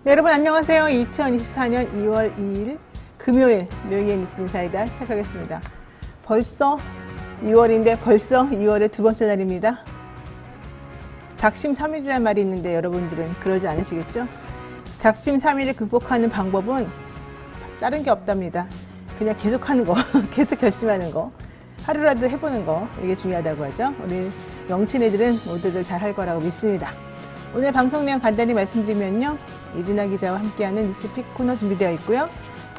네, 여러분 안녕하세요. 2024년 2월 2일 금요일 묘기의 뉴스 인사이다 시작하겠습니다. 벌써 2월인데 벌써 2월의 두 번째 날입니다. 작심삼일이란 말이 있는데 여러분들은 그러지 않으시겠죠? 작심삼일을 극복하는 방법은 다른 게 없답니다. 그냥 계속하는 거, 계속 결심하는 거, 하루라도 해보는 거, 이게 중요하다고 하죠. 우리 영친애들은 모두들 잘할 거라고 믿습니다. 오늘 방송 내용 간단히 말씀드리면요. 이진아 기자와 함께하는 뉴스픽 코너 준비되어 있고요.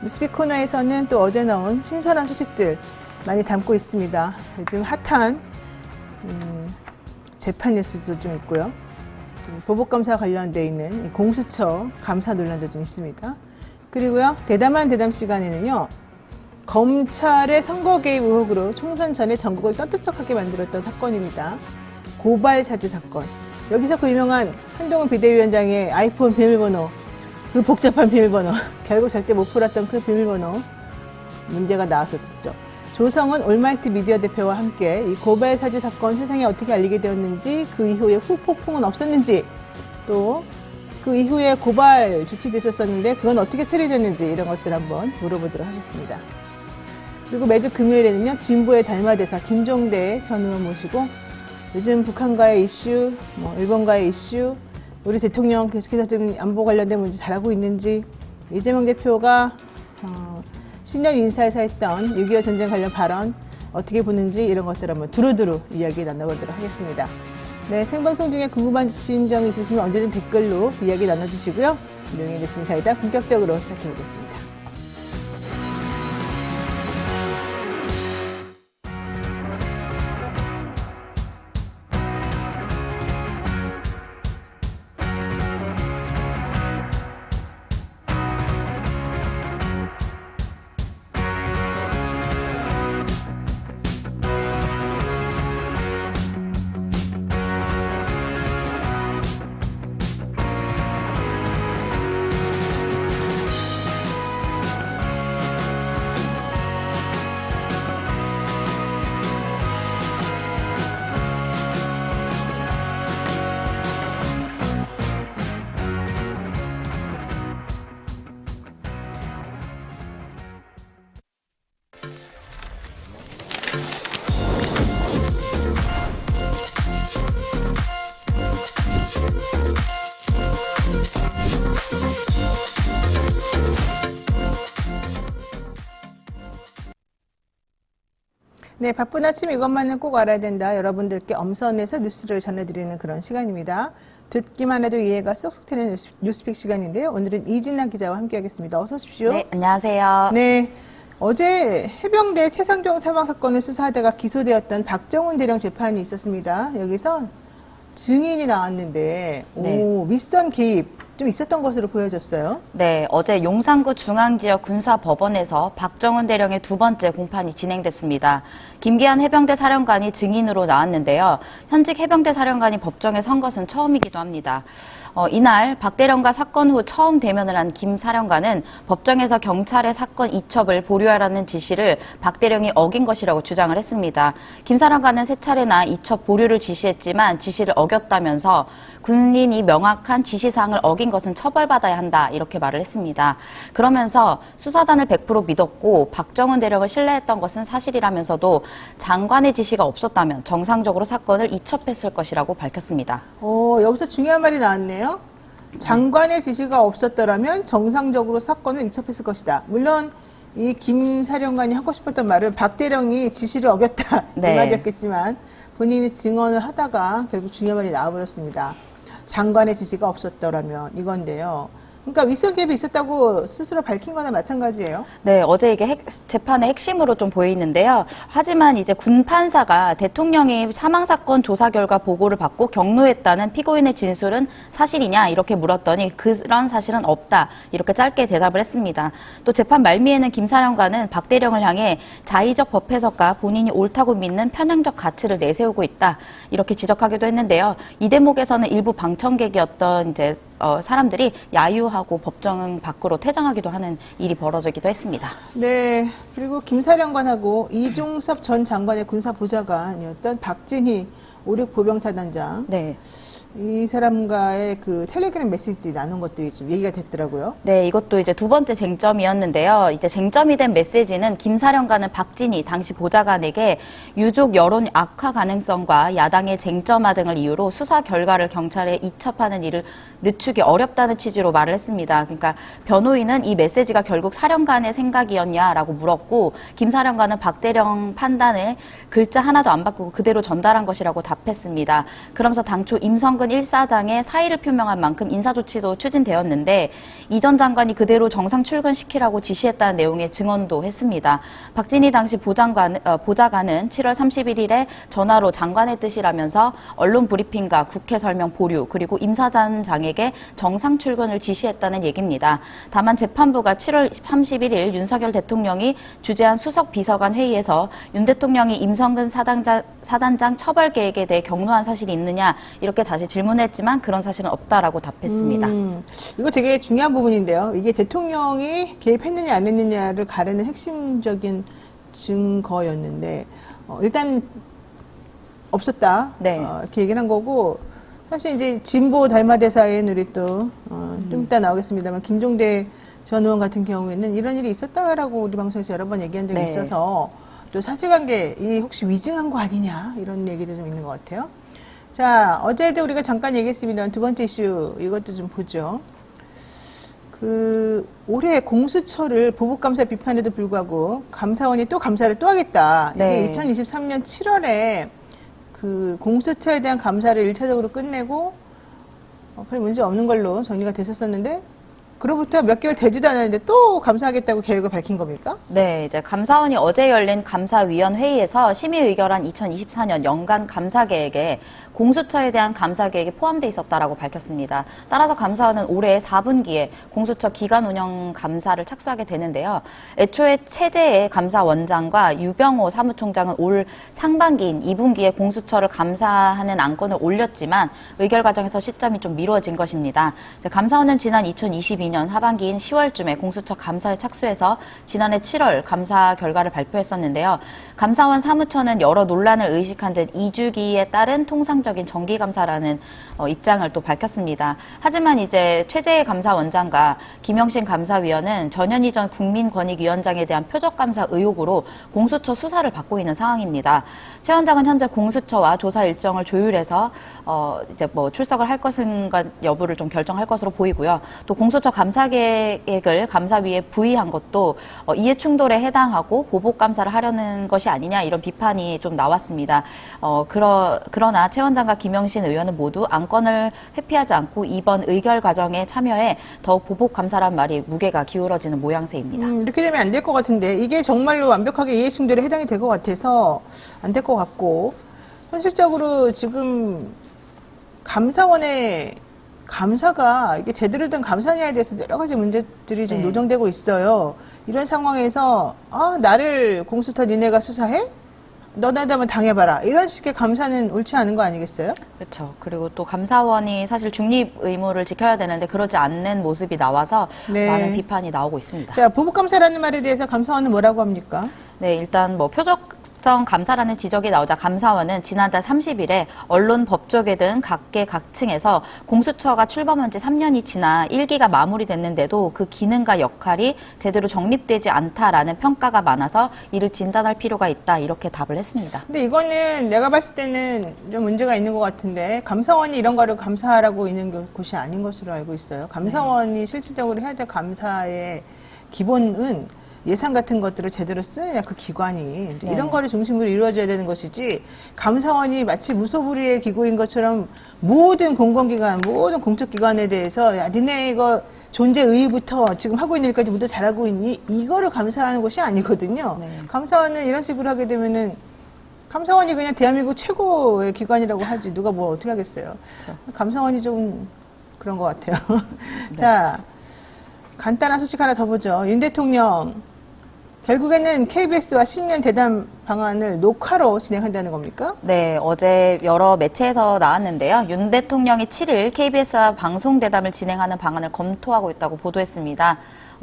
뉴스픽 코너에서는 또 어제 나온 신선한 소식들 많이 담고 있습니다. 요즘 핫한 재판 뉴스도 좀 있고요. 보복검사 관련되어 있는 공수처 감사 논란도 좀 있습니다. 그리고요. 대담한 대담 시간에는요. 검찰의 선거 개입 의혹으로 총선 전에 전국을 떠들썩하게 만들었던 사건입니다. 고발 사주 사건. 여기서 그 유명한 한동훈 비대위원장의 아이폰 비밀번호, 그 복잡한 비밀번호, 결국 절대 못 풀었던 그 비밀번호 문제가 나왔었죠. 조성은 올마이트 미디어 대표와 함께 이 고발 사주 사건 세상에 어떻게 알리게 되었는지, 그 이후에 후폭풍은 없었는지, 또 그 이후에 고발 조치도 있었었는데 그건 어떻게 처리됐는지 이런 것들 한번 물어보도록 하겠습니다. 그리고 매주 금요일에는요, 진보의 달마대사 김종대 전 의원 모시고 요즘 북한과의 이슈, 일본과의 이슈, 우리 대통령 계속해서 좀 안보 관련된 문제 잘하고 있는지, 이재명 대표가 신년 인사에서 했던 6.25 전쟁 관련 발언 어떻게 보는지 이런 것들 한번 두루두루 이야기 나눠보도록 하겠습니다. 네, 생방송 중에 궁금하신 점이 있으시면 언제든 댓글로 이야기 나눠주시고요. 묘기의 뉴스 인사이다 본격적으로 시작해보겠습니다. 네, 바쁜 아침 이것만은 꼭 알아야 된다. 여러분들께 엄선해서 뉴스를 전해드리는 그런 시간입니다. 듣기만 해도 이해가 쏙쏙 트는 뉴스픽 시간인데요. 오늘은 이진아 기자와 함께하겠습니다. 어서 오십시오. 네, 안녕하세요. 네, 어제 해병대 최상종 사망 사건을 수사하다가 기소되었던 박정훈 대령 재판이 있었습니다. 여기서 증인이 나왔는데 윗선 개입 좀 있었던 것으로 보여졌어요. 네, 어제 용산구 중앙지역 군사법원에서 박정훈 대령의 두 번째 공판이 진행됐습니다. 김기한 해병대 사령관이 증인으로 나왔는데요. 현직 해병대 사령관이 법정에 선 것은 처음이기도 합니다. 이날 박 대령과 사건 후 처음 대면을 한 김 사령관은 법정에서 경찰의 사건 이첩을 보류하라는 지시를 박 대령이 어긴 것이라고 주장을 했습니다. 김 사령관은 세 차례나 이첩 보류를 지시했지만 지시를 어겼다면서 군인이 명확한 지시사항을 어긴 것은 처벌받아야 한다 이렇게 말을 했습니다. 그러면서 수사단을 100% 믿었고 박정훈 대령을 신뢰했던 것은 사실이라면서도 장관의 지시가 없었다면 정상적으로 사건을 이첩했을 것이라고 밝혔습니다. 여기서 중요한 말이 나왔네요. 장관의 지시가 없었더라면 정상적으로 사건을 이첩했을 것이다. 물론 이 김 사령관이 하고 싶었던 말은 박 대령이 지시를 어겼다 이 말이었겠지만 본인이 증언을 하다가 결국 중요한 말이 나와버렸습니다. 장관의 지시가 없었더라면 이건데요. 그러니까 윗선 개입이 있었다고 스스로 밝힌 거나 마찬가지예요. 네, 어제 이게 재판의 핵심으로 좀 보이는데요. 하지만 이제 군 판사가 대통령이 사망사건 조사 결과 보고를 받고 경로했다는 피고인의 진술은 사실이냐 이렇게 물었더니 그런 사실은 없다 이렇게 짧게 대답을 했습니다. 또 재판 말미에는 김 사령관은 박 대령을 향해 자의적 법 해석과 본인이 옳다고 믿는 편향적 가치를 내세우고 있다 이렇게 지적하기도 했는데요. 이 대목에서는 일부 방청객이었던 이제 사람들이 야유하고 법정 밖으로 퇴장하기도 하는 일이 벌어지기도 했습니다. 네, 그리고 김 사령관하고 이종섭 전 장관의 군사보좌관이었던 박진희 56 보병사단장. 네. 이 사람과의 그 텔레그램 메시지 나눈 것들이 좀 얘기가 됐더라고요. 네, 이것도 이제 두 번째 쟁점이었는데요. 이제 쟁점이 된 메시지는 김 사령관은 박진희 당시 보좌관에게 유족 여론 악화 가능성과 야당의 쟁점화 등을 이유로 수사 결과를 경찰에 이첩하는 일을 늦추기 어렵다는 취지로 말을 했습니다. 그러니까 변호인은 이 메시지가 결국 사령관의 생각이었냐라고 물었고, 김 사령관은 박 대령 판단을 글자 하나도 안 바꾸고 그대로 전달한 것이라고 답했습니다. 그러면서 당초 임성근 1사장의 사의를 표명한 만큼 인사조치도 추진되었는데, 이 전 장관이 그대로 정상 출근시키라고 지시했다는 내용의 증언도 했습니다. 박진희 당시 보좌관은 7월 31일에 전화로 장관의 뜻이라면서 언론 브리핑과 국회 설명 보류, 그리고 임 사단장에게 정상 출근을 지시했다는 얘기입니다. 다만 재판부가 7월 31일 윤석열 대통령이 주재한 수석 비서관 회의에서 윤 대통령이 임성근 사단장 처벌 계획에 대해 경로한 사실이 있느냐 이렇게 다시 질문했지만 그런 사실은 없다라고 답했습니다. 이거 되게 중요한 부분인데요. 이게 대통령이 개입했느냐 안 했느냐를 가르는 핵심적인 증거였는데 일단 없었다. 네. 이렇게 얘기를 한 거고, 사실 이제 진보 달마대사인 우리 또 좀 이따 나오겠습니다만 김종대 전 의원 같은 경우에는 이런 일이 있었다라고 우리 방송에서 여러 번 얘기한 적이 네. 있어서 또 사실관계 이 혹시 위증한 거 아니냐 이런 얘기도 좀 있는 것 같아요. 자, 어제도 우리가 잠깐 얘기했습니다. 두 번째 이슈 이것도 좀 보죠. 올해 공수처를 보복감사 비판에도 불구하고 감사원이 또 감사를 또 하겠다. 네. 이게 2023년 7월에 그 공수처에 대한 감사를 1차적으로 끝내고 별 문제 없는 걸로 정리가 됐었었는데, 그로부터 몇 개월 되지도 않았는데 또 감사하겠다고 계획을 밝힌 겁니까? 네, 이제 감사원이 어제 열린 감사위원 회의에서 심의 의결한 2024년 연간 감사 계획에 공수처에 대한 감사 계획이 포함되어 있었다라고 밝혔습니다. 따라서 감사원은 올해 4분기에 공수처 기간 운영 감사를 착수하게 되는데요. 애초에 최재해 감사원장과 유병호 사무총장은 올 상반기인 2분기에 공수처를 감사하는 안건을 올렸지만 의결 과정에서 시점이 좀 미뤄진 것입니다. 감사원은 지난 2022년 하반기인 10월쯤에 공수처 감사에 착수해서 지난해 7월 감사 결과를 발표했었는데요. 감사원 사무처는 여러 논란을 의식한 듯 2주기에 따른 통상적인 정기감사라는 입장을 또 밝혔습니다. 하지만 이제 최재해 감사원장과 김영신 감사위원은 전현희 전 국민권익위원장에 대한 표적감사 의혹으로 공수처 수사를 받고 있는 상황입니다. 최 원장은 현재 공수처와 조사 일정을 조율해서 이제 뭐 출석을 할 것인가 여부를 좀 결정할 것으로 보이고요. 또 공수처 감사 계획을 감사위에 부의한 것도 이해 충돌에 해당하고 보복 감사를 하려는 것이 아니냐 이런 비판이 좀 나왔습니다. 그러나 최 원장과 김영신 의원은 모두 안건을 회피하지 않고 이번 의결 과정에 참여해 더욱 보복 감사란 말이 무게가 기울어지는 모양새입니다. 이렇게 되면 안 될 것 같은데, 이게 정말로 완벽하게 이해 충돌에 해당이 될 것 같아서 안 될 것 같고, 현실적으로 지금 감사원의 감사가 이게 제대로 된 감사냐에 대해서 여러 가지 문제들이 지금 네. 노정되고 있어요. 이런 상황에서 나를 공수처 니네가 수사해? 너네들만 당해봐라. 이런 식의 감사는 옳지 않은 거 아니겠어요? 그렇죠. 그리고 또 감사원이 사실 중립 의무를 지켜야 되는데 그러지 않는 모습이 나와서 네. 많은 비판이 나오고 있습니다. 자, 보복감사라는 말에 대해서 감사원은 뭐라고 합니까? 네, 일단 뭐 표적성 감사라는 지적이 나오자 감사원은 지난달 30일에 언론, 법조계 등 각계각층에서 공수처가 출범한 지 3년이 지나 1기가 마무리됐는데도 그 기능과 역할이 제대로 정립되지 않다라는 평가가 많아서 이를 진단할 필요가 있다 이렇게 답을 했습니다. 근데 이거는 내가 봤을 때는 좀 문제가 있는 것 같은데, 감사원이 이런 거를 감사하라고 있는 곳이 아닌 것으로 알고 있어요. 감사원이 실질적으로 해야 될 감사의 기본은 예산 같은 것들을 제대로 쓰느냐, 그 기관이 이제 네. 이런 거를 중심으로 이루어져야 되는 것이지, 감사원이 마치 무소불위의 기구인 것처럼 모든 공공기관, 모든 공적기관에 대해서 야, 니네 이거 존재 의의부터 지금 하고 있는 일까지 모두 잘하고 있니? 이거를 감사하는 것이 아니거든요. 네. 감사원은 이런 식으로 하게 되면은 감사원이 그냥 대한민국 최고의 기관이라고 하지 누가 뭐 어떻게 하겠어요. 그렇죠. 감사원이 좀 그런 것 같아요. 자, 간단한 소식 하나 더 보죠. 윤 대통령 결국에는 KBS와 신년 대담 방안을 녹화로 진행한다는 겁니까? 네, 어제 여러 매체에서 나왔는데요. 윤 대통령이 7일 KBS와 방송 대담을 진행하는 방안을 검토하고 있다고 보도했습니다.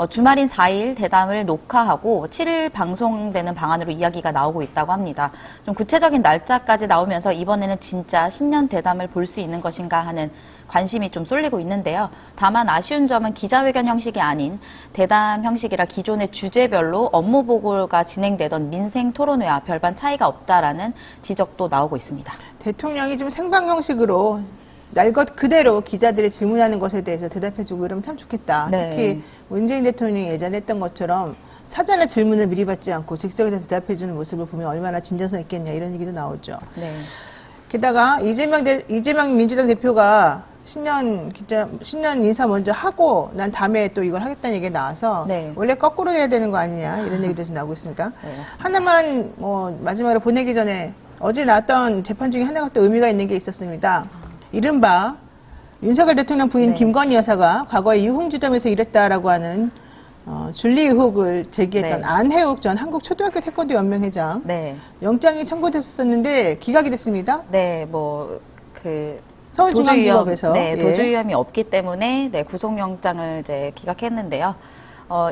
주말인 4일 대담을 녹화하고 7일 방송되는 방안으로 이야기가 나오고 있다고 합니다. 좀 구체적인 날짜까지 나오면서 이번에는 진짜 신년 대담을 볼 수 있는 것인가 하는 관심이 좀 쏠리고 있는데요. 다만 아쉬운 점은 기자회견 형식이 아닌 대담 형식이라 기존의 주제별로 업무 보고가 진행되던 민생 토론회와 별반 차이가 없다라는 지적도 나오고 있습니다. 대통령이 좀 생방 형식으로 날 것 그대로 기자들이 질문하는 것에 대해서 대답해주고 이러면 참 좋겠다. 네. 특히 문재인 대통령이 예전에 했던 것처럼 사전에 질문을 미리 받지 않고 즉석에서 대답해주는 모습을 보면 얼마나 진정성 있겠냐 이런 얘기도 나오죠. 네. 게다가 이재명 민주당 대표가 신년 인사 먼저 하고 난 다음에 또 이걸 하겠다는 얘기가 나와서 네. 원래 거꾸로 해야 되는 거 아니냐 이런 얘기도 좀 나오고 있습니다. 네, 하나만 마지막으로 보내기 전에 어제 나왔던 재판 중에 하나가 또 의미가 있는 게 있었습니다. 이른바 윤석열 대통령 부인 네. 김건희 여사가 과거에 유흥주점에서 일했다라고 하는 준리 의혹을 제기했던 네. 안혜욱 전 한국초등학교 태권도 연맹회장 네. 영장이 청구됐었는데 기각이 됐습니다. 네, 서울중앙지법에서 네, 예. 도주 위험이 없기 때문에 네, 구속영장을 이제 기각했는데요.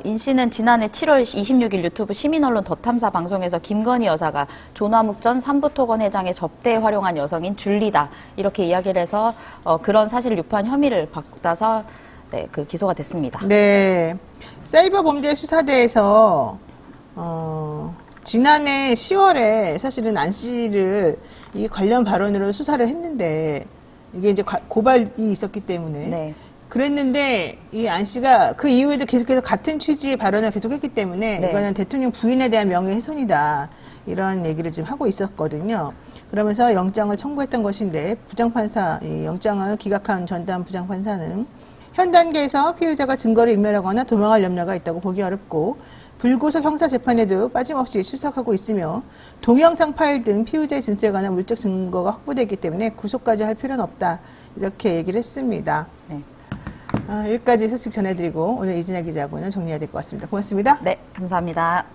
인 씨는 지난해 7월 26일 유튜브 시민언론 더 탐사 방송에서 김건희 여사가 조남욱 전 삼부토건 회장의 접대에 활용한 여성인 줄리다 이렇게 이야기를 해서 그런 사실을 유포한 혐의를 받아서 네, 기소가 됐습니다. 네, 사이버 범죄 수사대에서 지난해 10월에 사실은 안 씨를 이 관련 발언으로 수사를 했는데 이게 이제 고발이 있었기 때문에 네. 그랬는데 이 안 씨가 그 이후에도 계속해서 같은 취지의 발언을 계속했기 때문에 네. 이거는 대통령 부인에 대한 명예훼손이다 이런 얘기를 지금 하고 있었거든요. 그러면서 영장을 청구했던 것인데 부장판사 이 영장을 기각한 전담 부장판사는 현 단계에서 피의자가 증거를 인멸하거나 도망할 염려가 있다고 보기 어렵고 불구속 형사재판에도 빠짐없이 출석하고 있으며 동영상 파일 등 피의자의 진술에 관한 물적 증거가 확보되기 때문에 구속까지 할 필요는 없다 이렇게 얘기를 했습니다. 네. 여기까지 소식 전해드리고 오늘 이진아 기자하고는 정리해야 될 것 같습니다. 고맙습니다. 네, 감사합니다.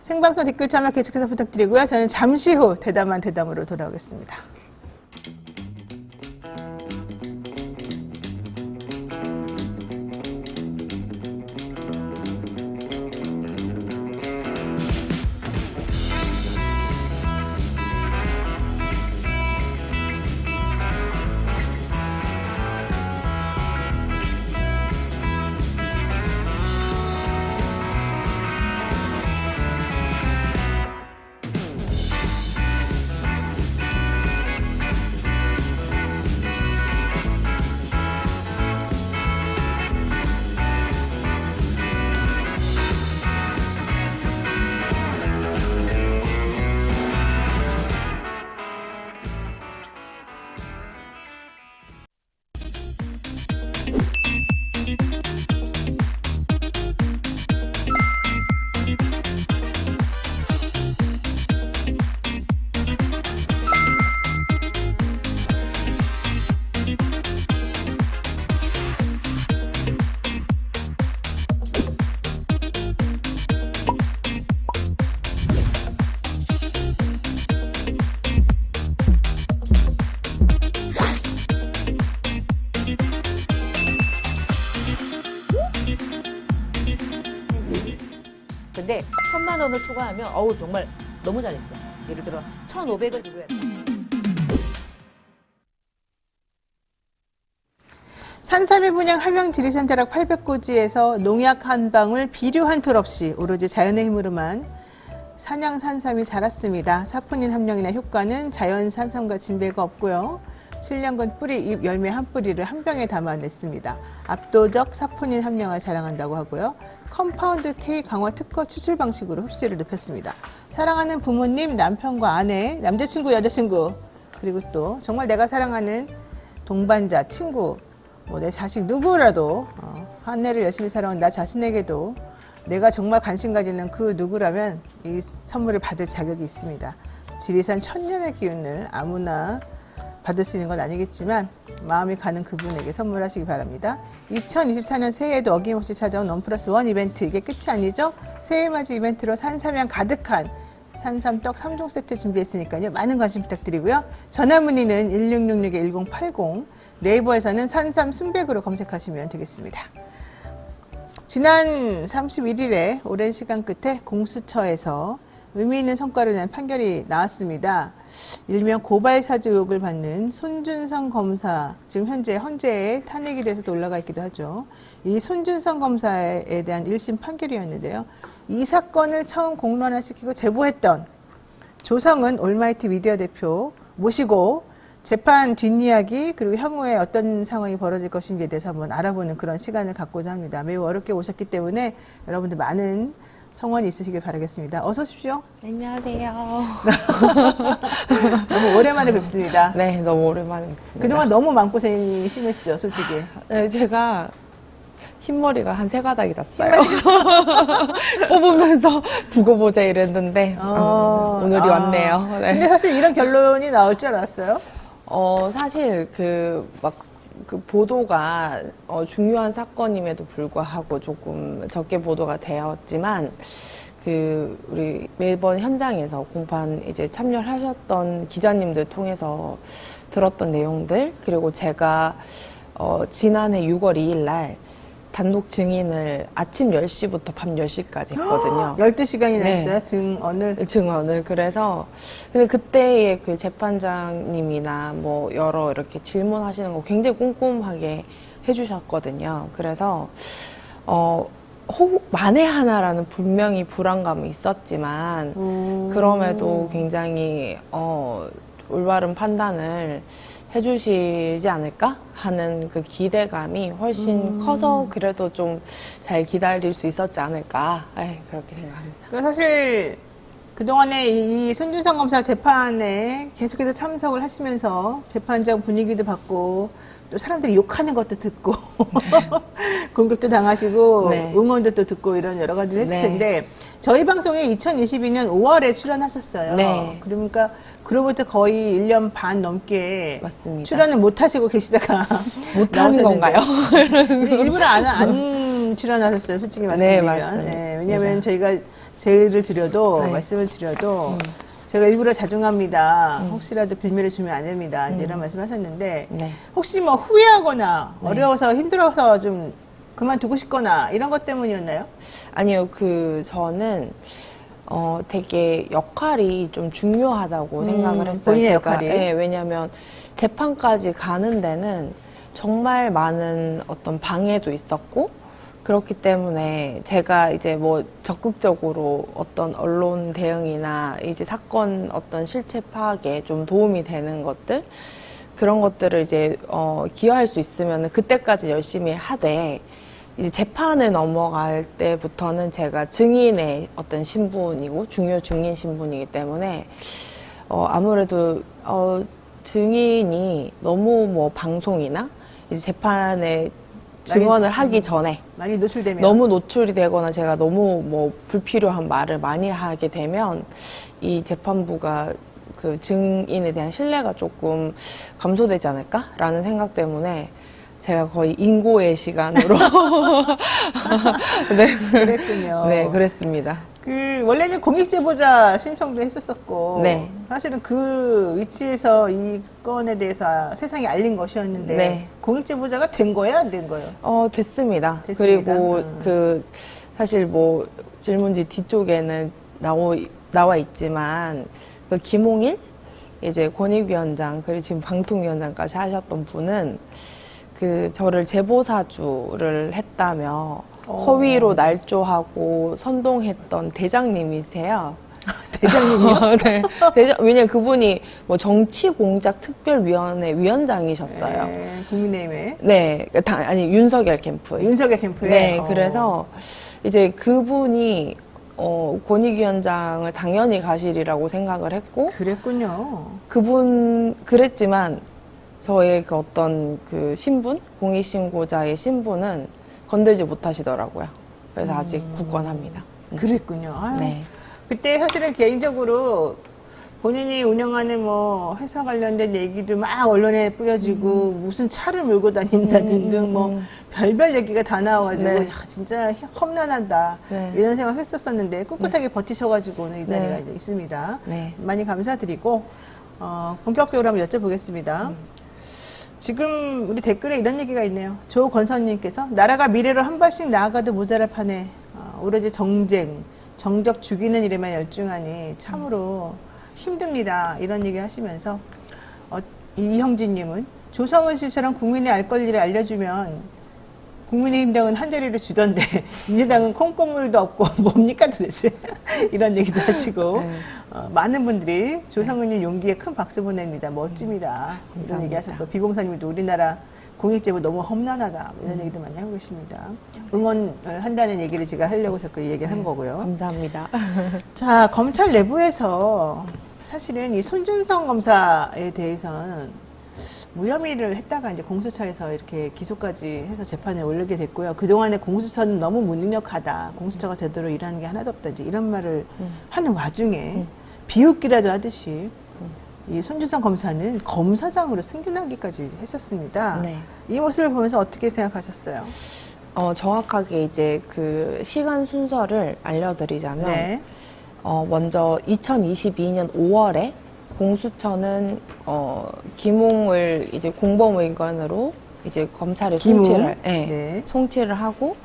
생방송 댓글 참여 계속해서 부탁드리고요. 저는 잠시 후 대담한 대담으로 돌아오겠습니다. 근데 1,000만 원을 초과하면 정말 너무 잘했어. 예를 들어 1,500을 들어야 돼. 산삼의 분양 함양 지리산자락 800고지에서 농약 한 방울 비료 한 톨 없이 오로지 자연의 힘으로만 산양 산삼이 자랐습니다. 사포닌 함량이나 효과는 자연 산삼과 진배가 없고요. 7년간 뿌리, 잎, 열매 한 뿌리를 한 병에 담아냈습니다. 압도적 사포닌 함량을 자랑한다고 하고요. 컴파운드 K 강화 특허 추출 방식으로 흡수율을 높였습니다. 사랑하는 부모님, 남편과 아내, 남자친구, 여자친구, 그리고 또 정말 내가 사랑하는 동반자, 친구, 내 자식 누구라도 한 해를 열심히 살아온 나 자신에게도 내가 정말 관심 가지는 그 누구라면 이 선물을 받을 자격이 있습니다. 지리산 천년의 기운을 아무나 받을 수 있는 건 아니겠지만 마음이 가는 그분에게 선물하시기 바랍니다. 2024년 새해에도 어김없이 찾아온 원+1 이벤트, 이게 끝이 아니죠? 새해맞이 이벤트로 산삼향 가득한 산삼떡 3종 세트 준비했으니까요. 많은 관심 부탁드리고요. 전화 문의는 1666-1080, 네이버에서는 산삼 순백으로 검색하시면 되겠습니다. 지난 31일에 오랜 시간 끝에 공수처에서 의미 있는 성과를 낸 판결이 나왔습니다. 일명 고발 사주 의혹을 받는 손준성 검사, 지금 현재 헌재에 탄핵이 돼서도 올라가 있기도 하죠. 이 손준성 검사에 대한 1심 판결이었는데요. 이 사건을 처음 공론화시키고 제보했던 조성은 올마이티 미디어 대표 모시고 재판 뒷이야기 그리고 향후에 어떤 상황이 벌어질 것인지에 대해서 한번 알아보는 그런 시간을 갖고자 합니다. 매우 어렵게 오셨기 때문에 여러분들 많은 성원이 있으시길 바라겠습니다. 어서 오십시오. 안녕하세요. 너무 오랜만에 뵙습니다. 네, 너무 오랜만에 뵙습니다. 그동안 너무 마음고생이 심했죠, 솔직히. 네, 제가 흰머리가 한 3가닥이 났어요. 뽑으면서 두고 보자 이랬는데 오늘이 왔네요. 네. 근데 사실 이런 결론이 나올 줄 알았어요? 사실 그 보도가 중요한 사건임에도 불구하고 조금 적게 보도가 되었지만 우리 매번 현장에서 공판 이제 참여를 하셨던 기자님들 통해서 들었던 내용들 그리고 제가 지난해 6월 2일 날 단독 증인을 아침 10시부터 밤 10시까지 했거든요. 12시간이나 네. 했어요, 증언을. 그래서, 근데 그때의 그 재판장님이나 뭐 여러 이렇게 질문하시는 거 굉장히 꼼꼼하게 해주셨거든요. 그래서, 만에 하나라는 분명히 불안감이 있었지만, 그럼에도 굉장히, 올바른 판단을 해주시지 않을까 하는 그 기대감이 훨씬 커서 그래도 좀 잘 기다릴 수 있었지 않을까 그렇게 생각합니다. 사실 그동안에 이 손준성 검사 재판에 계속해서 참석을 하시면서 재판장 분위기도 받고 또 사람들이 욕하는 것도 듣고 공격도 당하시고 네. 응원도 또 듣고 이런 여러 가지를 했을 네. 텐데 저희 방송에 2022년 5월에 출연하셨어요. 네. 그러니까 그로부터 거의 1년 반 넘게 맞습니다. 출연을 못 하시고 계시다가 못하는 건가요? 일부러 안 출연하셨어요. 솔직히 말씀드리면. 네, 맞습니다. 네, 왜냐하면 저희가 제의를 드려도 네. 말씀을 드려도 제가 일부러 자중합니다. 혹시라도 빌미를 주면 안 됩니다. 이제 이런 말씀하셨는데 네. 혹시 뭐 후회하거나 네. 어려워서 힘들어서 좀 그만두고 싶거나 이런 것 때문이었나요? 아니요, 저는 되게 역할이 좀 중요하다고 생각을 했어요. 본인의 제가. 역할이? 네, 왜냐하면 재판까지 가는 데는 정말 많은 어떤 방해도 있었고 그렇기 때문에 제가 이제 뭐 적극적으로 어떤 언론 대응이나 이제 사건 어떤 실체 파악에 좀 도움이 되는 것들 그런 것들을 이제 기여할 수 있으면 그때까지 열심히 하되 이제 재판을 넘어갈 때부터는 제가 증인의 어떤 신분이고 중요 증인 신분이기 때문에 아무래도 증인이 너무 뭐 방송이나 이제 재판에 증언을 하기 전에 많이 노출되면 너무 노출이 되거나 제가 너무 뭐 불필요한 말을 많이 하게 되면 이 재판부가 그 증인에 대한 신뢰가 조금 감소되지 않을까라는 생각 때문에 제가 거의 인고의 시간으로 네. 그랬군요. 네, 그랬습니다. 원래는 공익제보자 신청도 했었었고 네. 사실은 그 위치에서 이 건에 대해서 세상에 알린 것이었는데 네. 공익제보자가 된 거예요, 안 된 거예요? 됐습니다. 됐습니다. 그리고 사실 뭐 질문지 뒤쪽에는 나와 있지만 그 김홍일 이제 권익위원장 그리고 지금 방통위원장까지 하셨던 분은 저를 제보사주를 했다며 허위로 날조하고 선동했던 대장님이세요. 대장님이요? 네. 왜냐면 그분이 뭐 정치공작특별위원회 위원장이셨어요. 네, 국민의힘에 네. 아니, 윤석열 캠프. 윤석열 캠프에 네. 그래서 이제 그분이 권익위원장을 당연히 가시리라고 생각을 했고. 그랬군요. 그랬지만 저의 그 어떤 그 신분, 공익신고자의 신분은 건들지 못하시더라고요. 그래서 아직 굳건합니다. 그랬군요. 아유, 네. 그때 사실은 개인적으로 본인이 운영하는 뭐 회사 관련된 얘기도 막 언론에 뿌려지고 무슨 차를 몰고 다닌다 등등 뭐 별별 얘기가 다 나와가지고 네. 야, 진짜 험난하다 네. 이런 생각 했었었는데 꿋꿋하게 버티셔가지고 오늘 이 자리가 네. 이제 있습니다. 네. 많이 감사드리고 본격적으로 한번 여쭤보겠습니다. 지금 우리 댓글에 이런 얘기가 있네요. 조건선님께서 나라가 미래로 한 발씩 나아가도 모자랄 판에 오로지 정적 죽이는 일에만 열중하니 참으로 힘듭니다. 이런 얘기 하시면서 이형진님은 조성은 씨처럼 국민의 알 권리를 알려주면 국민의힘당은 한 자리를 주던데 민주당은 콩고물도 없고 뭡니까 도대체 이런 얘기도 하시고 네. 많은 분들이 조성은님 용기에 큰 박수 보냅니다. 멋집니다. 이런 감사합니다. 얘기 하셨고 비봉사님도 우리나라 공익제보 너무 험난하다 이런 얘기도 많이 하고 계십니다. 응원을 한다는 얘기를 제가 하려고 자꾸 얘기를 한 거고요. 감사합니다. 자, 검찰 내부에서 사실은 이 손준성 검사에 대해서는 무혐의를 했다가 이제 공수처에서 이렇게 기소까지 해서 재판에 올리게 됐고요. 그동안에 공수처는 너무 무능력하다. 공수처가 제대로 일하는 게 하나도 없다. 이제 이런 말을 하는 와중에 비웃기라도 하듯이 이 손준성 검사는 검사장으로 승진하기까지 했었습니다. 네. 이 모습을 보면서 어떻게 생각하셨어요? 정확하게 이제 그 시간 순서를 알려드리자면, 네. 먼저 2022년 5월에 공수처는 김웅을 이제 공범의견으로 이제 검찰에 송치를, 네. 송치를 하고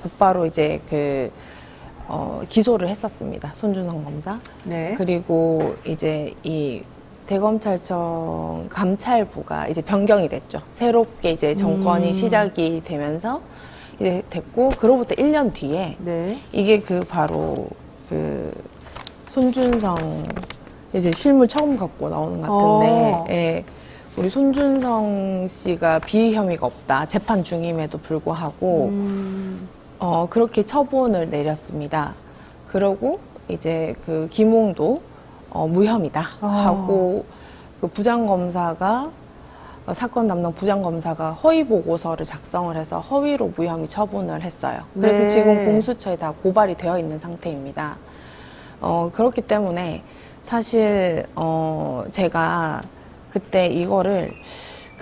곧바로 이제 기소를 했었습니다. 손준성 검사. 네. 그리고 이제 이 대검찰청 감찰부가 이제 변경이 됐죠. 새롭게 이제 정권이 시작이 되면서 이제 됐고, 그로부터 1년 뒤에 네. 이게 바로 손준성 이제 실물 처음 갖고 나오는 것 같은데, 예, 우리 손준성 씨가 비위 혐의가 없다. 재판 중임에도 불구하고, 그렇게 처분을 내렸습니다. 그러고 이제 김웅도 무혐의다 하고, 부장검사가 사건 담당 부장검사가 허위 보고서를 작성을 해서 허위로 무혐의 처분을 했어요. 그래서 네. 지금 공수처에 다 고발이 되어 있는 상태입니다. 그렇기 때문에 사실 제가 그때 이거를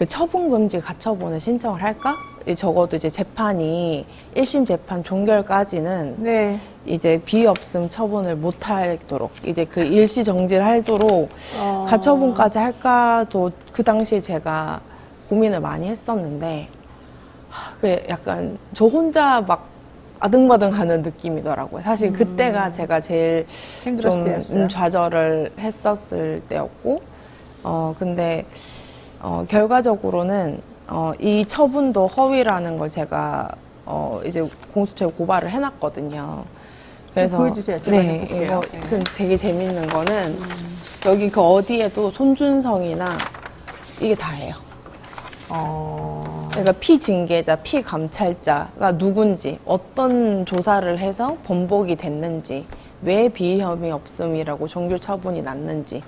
처분금지 가처분을 신청을 할까? 적어도 이제 재판이 1심 재판 종결까지는 네. 이제 비위 없음 처분을 못 하도록 이제 일시 정지를 하도록 가처분까지 할까도 그 당시에 제가 고민을 많이 했었는데, 약간 저 혼자 막 아등바등하는 느낌이더라고요. 사실 그때가 제가 제일 힘들었을 좀 때였어요. 좌절을 했었을 때였고, 근데 결과적으로는 이 처분도 허위라는 걸 제가 이제 공수처에 고발을 해놨거든요. 그래서 보여주세요. 제가 네, 볼게요. 이거 되게 재밌는 거는 여기 어디에도 손준성이나 이게 다예요. 그러니까 피징계자, 피감찰자가 누군지, 어떤 조사를 해서 번복이 됐는지, 왜 비위 혐의 없음이라고 종결 처분이 났는지.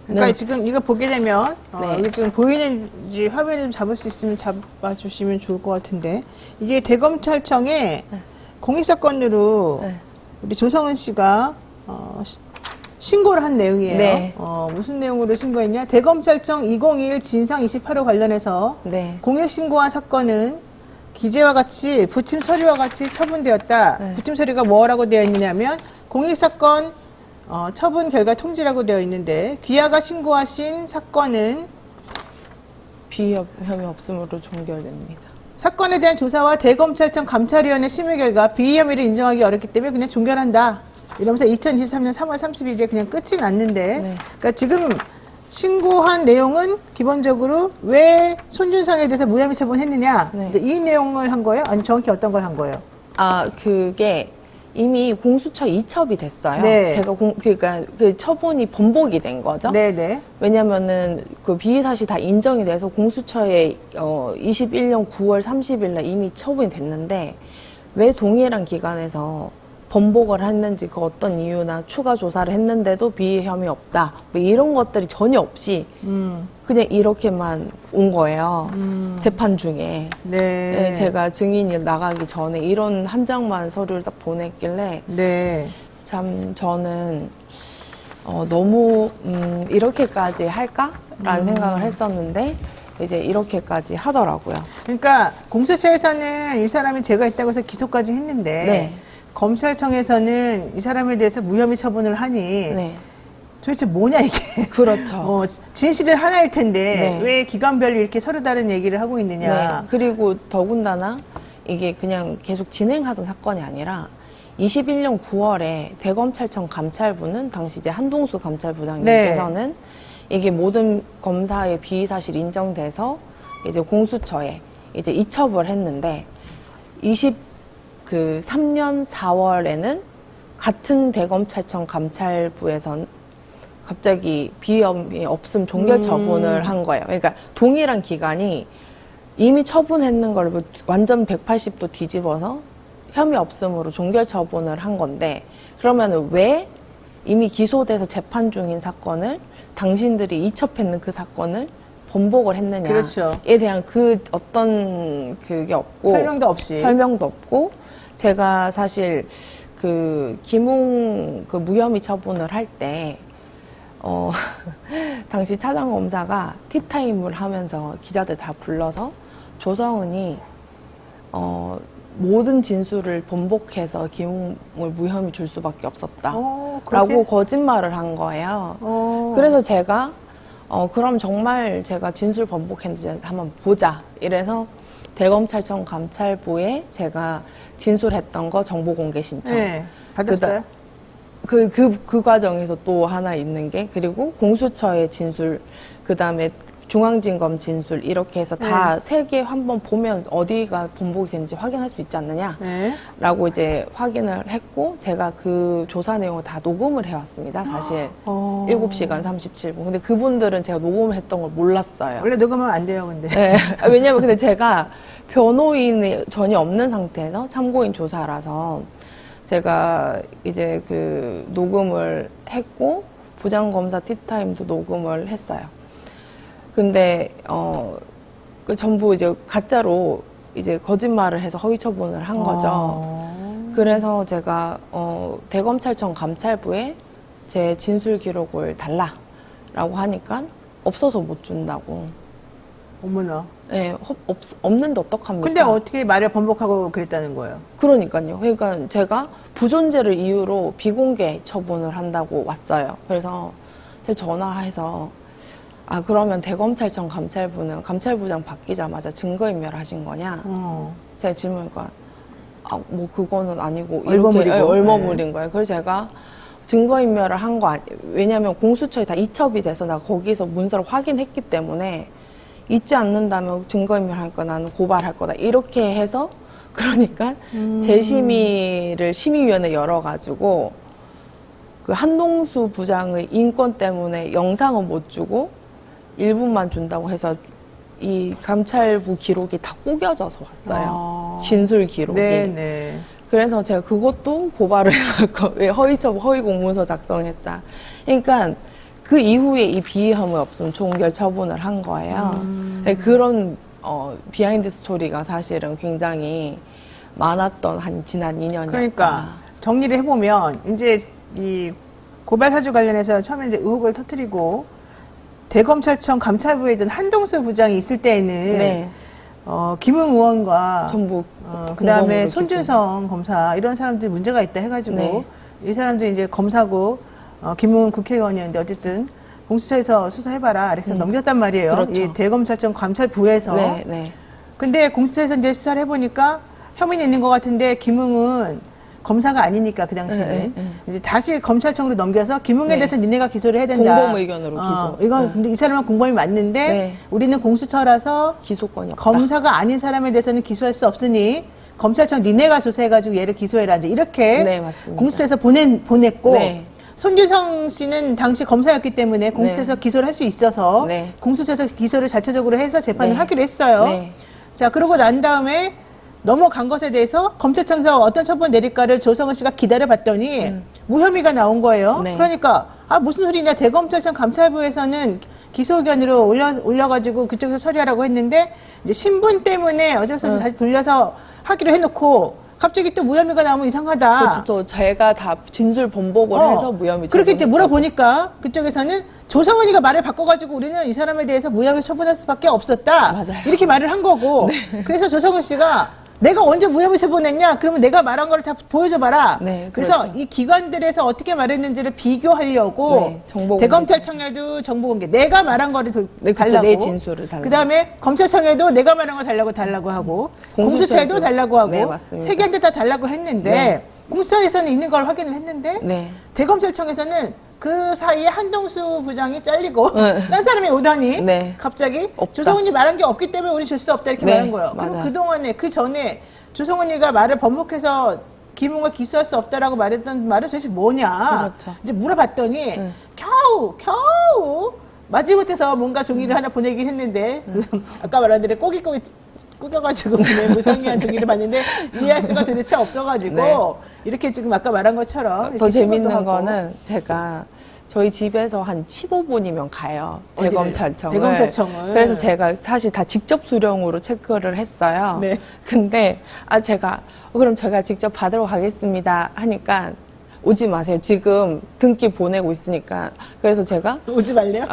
그러니까 지금 이거 보게 되면 네. 이게 지금 보이는지 화면을 좀 잡을 수 있으면 잡아주시면 좋을 것 같은데, 이게 대검찰청에 공익사건으로 네. 우리 조성은 씨가 신고를 한 내용이에요. 네. 무슨 내용으로 신고했냐? 대검찰청 2021 진상 28호 관련해서 네. 공익 신고한 사건은 기재와 같이 부침 서류와 같이 처분되었다. 네. 부침 서류가 뭐라고 되어 있느냐면 공익사건 처분 결과 통지라고 되어 있는데, 귀하가 신고하신 사건은 비위 혐의 없음으로 종결됩니다. 사건에 대한 조사와 대검찰청 감찰위원회 심의 결과 비위 혐의를 인정하기 어렵기 때문에 그냥 종결한다. 이러면서 2023년 3월 30일에 그냥 끝이 났는데, 네. 그러니까 지금 신고한 내용은 기본적으로 왜 손준성에 대해서 무혐의 처분했느냐, 네. 이 내용을 한 거예요? 아니 정확히 어떤 걸 한 거예요? 그게 이미 공수처 이첩이 됐어요. 네. 제가 그러니까 처분이 번복이 된 거죠. 네네. 왜냐면은 비위 사실 다 인정이 돼서 공수처에 21년 9월 30일 날 이미 처분이 됐는데, 왜 동일한 기간에서 번복을 했는지, 어떤 이유나 추가 조사를 했는데도 비위 혐의 없다, 뭐 이런 것들이 전혀 없이 그냥 이렇게만 온 거예요. 재판 중에. 네. 네, 제가 증인이 나가기 전에 이런 한 장만 서류를 딱 보냈길래, 네. 참 저는 너무 이렇게까지 할까라는 생각을 했었는데, 이제 이렇게까지 하더라고요. 그러니까 공수처에서는 이 사람이 죄가 있다고 해서 기소까지 했는데, 네. 검찰청에서는 이 사람에 대해서 무혐의 처분을 하니 네. 도대체 뭐냐 이게. 그렇죠. 진실은 하나일 텐데 네. 왜 기관별로 이렇게 서로 다른 얘기를 하고 있느냐. 네. 그리고 더군다나 이게 그냥 계속 진행하던 사건이 아니라 21년 9월에 대검찰청 감찰부는 당시 이제 한동수 감찰부장님께서는 이게 모든 검사의 비위 사실이 인정돼서 이제 공수처에 이제 이첩을 했는데 23년 4월에는 같은 대검찰청 감찰부에선 갑자기 비위험이 없음 종결 처분을 한 거예요. 그러니까 동일한 기간이 이미 처분했는 걸 완전 180도 뒤집어서 혐의 없음으로 종결 처분을 한 건데 그러면 왜 이미 기소돼서 재판 중인 사건을 당신들이 이첩했는 그 사건을 번복을 했느냐에 그렇죠. 대한 그 어떤 그게 없고 설명도 없고 제가 사실 그 김웅 그 무혐의 처분을 할 때 당시 차장검사가 티타임을 하면서 기자들 다 불러서 조성은이 모든 진술을 번복해서 김웅을 무혐의 줄 수밖에 없었다라고 거짓말을 한 거예요. 그래서 제가 그럼 정말 제가 진술 번복했는지 한번 보자. 이래서 대검찰청 감찰부에 제가 진술했던 거 정보 공개 신청. 네, 받았어요? 그 과정에서 또 하나 있는 게 그리고 공수처의 진술 그다음에 중앙진검 진술 이렇게 해서 다 세 개 한번 보면 어디가 번복이 되는지 확인할 수 있지 않느냐라고 이제 확인을 했고 제가 그 조사 내용을 다 녹음을 해왔습니다. 사실 7시간 37분. 근데 그분들은 제가 녹음을 했던 걸 몰랐어요. 원래 녹음하면 안 돼요, 근데. 네. 왜냐면 근데 제가 변호인이 전혀 없는 상태에서 참고인 조사라서 제가 이제 그 녹음을 했고 부장검사 티타임도 녹음을 했어요. 근데 그 전부 이제 가짜로 이제 거짓말을 해서 허위 처분을 한 거죠. 그래서 제가 대검찰청 감찰부에 제 진술 기록을 달라라고 하니까 없어서 못 준다고. 어머나. 네, 없는데 어떡합니까? 근데 어떻게 말을 번복하고 그랬다는 거예요? 그러니까요. 그러니까 제가 부존재를 이유로 비공개 처분을 한다고 왔어요. 그래서 제가 전화해서 그러면 대검찰청 감찰부는 감찰부장 바뀌자마자 증거인멸 하신 거냐? 제가 질문하니까 뭐 그거는 아니고 이렇게 얼버무린 거예요. 그래서 제가 증거인멸을 한 거 왜냐하면 공수처에 다 이첩이 돼서 나 거기서 문서를 확인했기 때문에 있지 않는다면 증거인멸할 거나 나는 고발할 거다 이렇게 해서 그러니까 재심의를 심의위원회 열어가지고 그 한동수 부장의 인권 때문에 영상은 못 주고 일부만 준다고 해서 이 감찰부 기록이 다 꾸겨져서 왔어요. 진술 기록이. 네네. 그래서 제가 그것도 고발을 해갖고 왜 허위 공문서 작성했다. 그러니까 그 이후에 이 비위험이 없으면 종결 처분을 한 거예요. 그런 비하인드 스토리가 사실은 굉장히 많았던 한 지난 2년이었다. 그러니까 정리를 해보면 이제 이 고발 사주 관련해서 처음에 이제 의혹을 터뜨리고 대검찰청 감찰부에 있던 한동수 부장이 있을 때에는 네. 김웅 의원과 전부 그다음에 손준성 검사 이런 사람들이 문제가 있다 해가지고 네. 이 사람들이 이제 검사고 김웅 국회의원이었는데 어쨌든 공수처에서 수사해봐라 그래서 넘겼단 말이에요. 그렇죠. 이 대검찰청 감찰부에서. 네, 네. 근데 공수처에서 이제 수사를 해보니까 혐의는 있는 것 같은데 김웅은 검사가 아니니까 그 당시에는 이제 다시 검찰청으로 넘겨서 김웅에 대해서 니네가 기소를 해야 된다. 공범 의견으로 기소. 이건 근데 이 사람은 공범이 맞는데 네. 우리는 공수처라서 기소권이 없다. 검사가 아닌 사람에 대해서는 기소할 수 없으니 검찰청 니네가 조사해가지고 얘를 기소해라 이제 이렇게 네, 맞습니다. 공수처에서 보냈고 네. 손규성 씨는 당시 검사였기 때문에 공수처에서 기소를 할 수 있어서 네. 공수처에서 기소를 자체적으로 해서 재판을 네. 하기로 했어요. 네. 자, 그러고 난 다음에 넘어간 것에 대해서 검찰청에서 어떤 처분 내릴까를 조성은 씨가 기다려봤더니 무혐의가 나온 거예요. 네. 그러니까 무슨 소리냐 대검찰청 감찰부에서는 기소 의견으로 올려가지고 그쪽에서 처리하라고 했는데 이제 신분 때문에 어쩔 수 없이 다시 돌려서 하기로 해놓고 갑자기 또 무혐의가 나오면 이상하다. 또 제가 다 진술 번복을 해서 무혐의 그렇게 이제 처분했다고. 물어보니까 그쪽에서는 조성은이가 말을 바꿔가지고 우리는 이 사람에 대해서 무혐의 처분할 수밖에 없었다. 맞아요. 이렇게 말을 한 거고. 그래서 조성은 씨가 내가 언제 무혐의서 보냈냐? 그러면 내가 말한 거를 다 보여줘봐라. 네, 그래서 그렇죠. 이 기관들에서 어떻게 말했는지를 비교하려고 네, 정보 대검찰청에도 정보 공개. 내가 말한 거를 네, 그렇죠. 달라고. 내 진술을 달라고. 그다음에 검찰청에도 내가 말한 거 달라고 하고 공수처에도 달라고 하고 네, 맞습니다. 세 개한테 다 달라고 했는데 네. 공수처에서는 있는 걸 확인을 했는데 네. 대검찰청에서는 그 사이에 한동수 부장이 잘리고 네. 딴 사람이 오더니 네. 갑자기 없다. 조성은이 말한 게 없기 때문에 우리 줄 수 없다 이렇게 네, 말한 거예요. 그리고 맞아요. 그동안에 그 전에 조성은이가 말을 번복해서 김웅을 기소할 수 없다라고 말했던 말은 도대체 뭐냐. 그렇죠. 이제 물어봤더니 겨우 마지못해서 뭔가 종이를 하나 보내긴 했는데 아까 말한 대로 꼬깃꼬깃 꾸겨가지고 무성의한 종이를 봤는데 이해할 수가 도대체 없어가지고 네. 이렇게 지금 아까 말한 것처럼 더 이렇게 재밌는 신고도 하고. 거는 제가 저희 집에서 한 15분이면 가요. 어디를? 대검찰청을. 대검찰청을. 그래서 제가 사실 다 직접 수령으로 체크를 했어요. 네. 근데 제가 그럼 제가 직접 받으러 가겠습니다 하니까 오지 마세요. 지금 등기 보내고 있으니까. 그래서 제가 오지 말래요?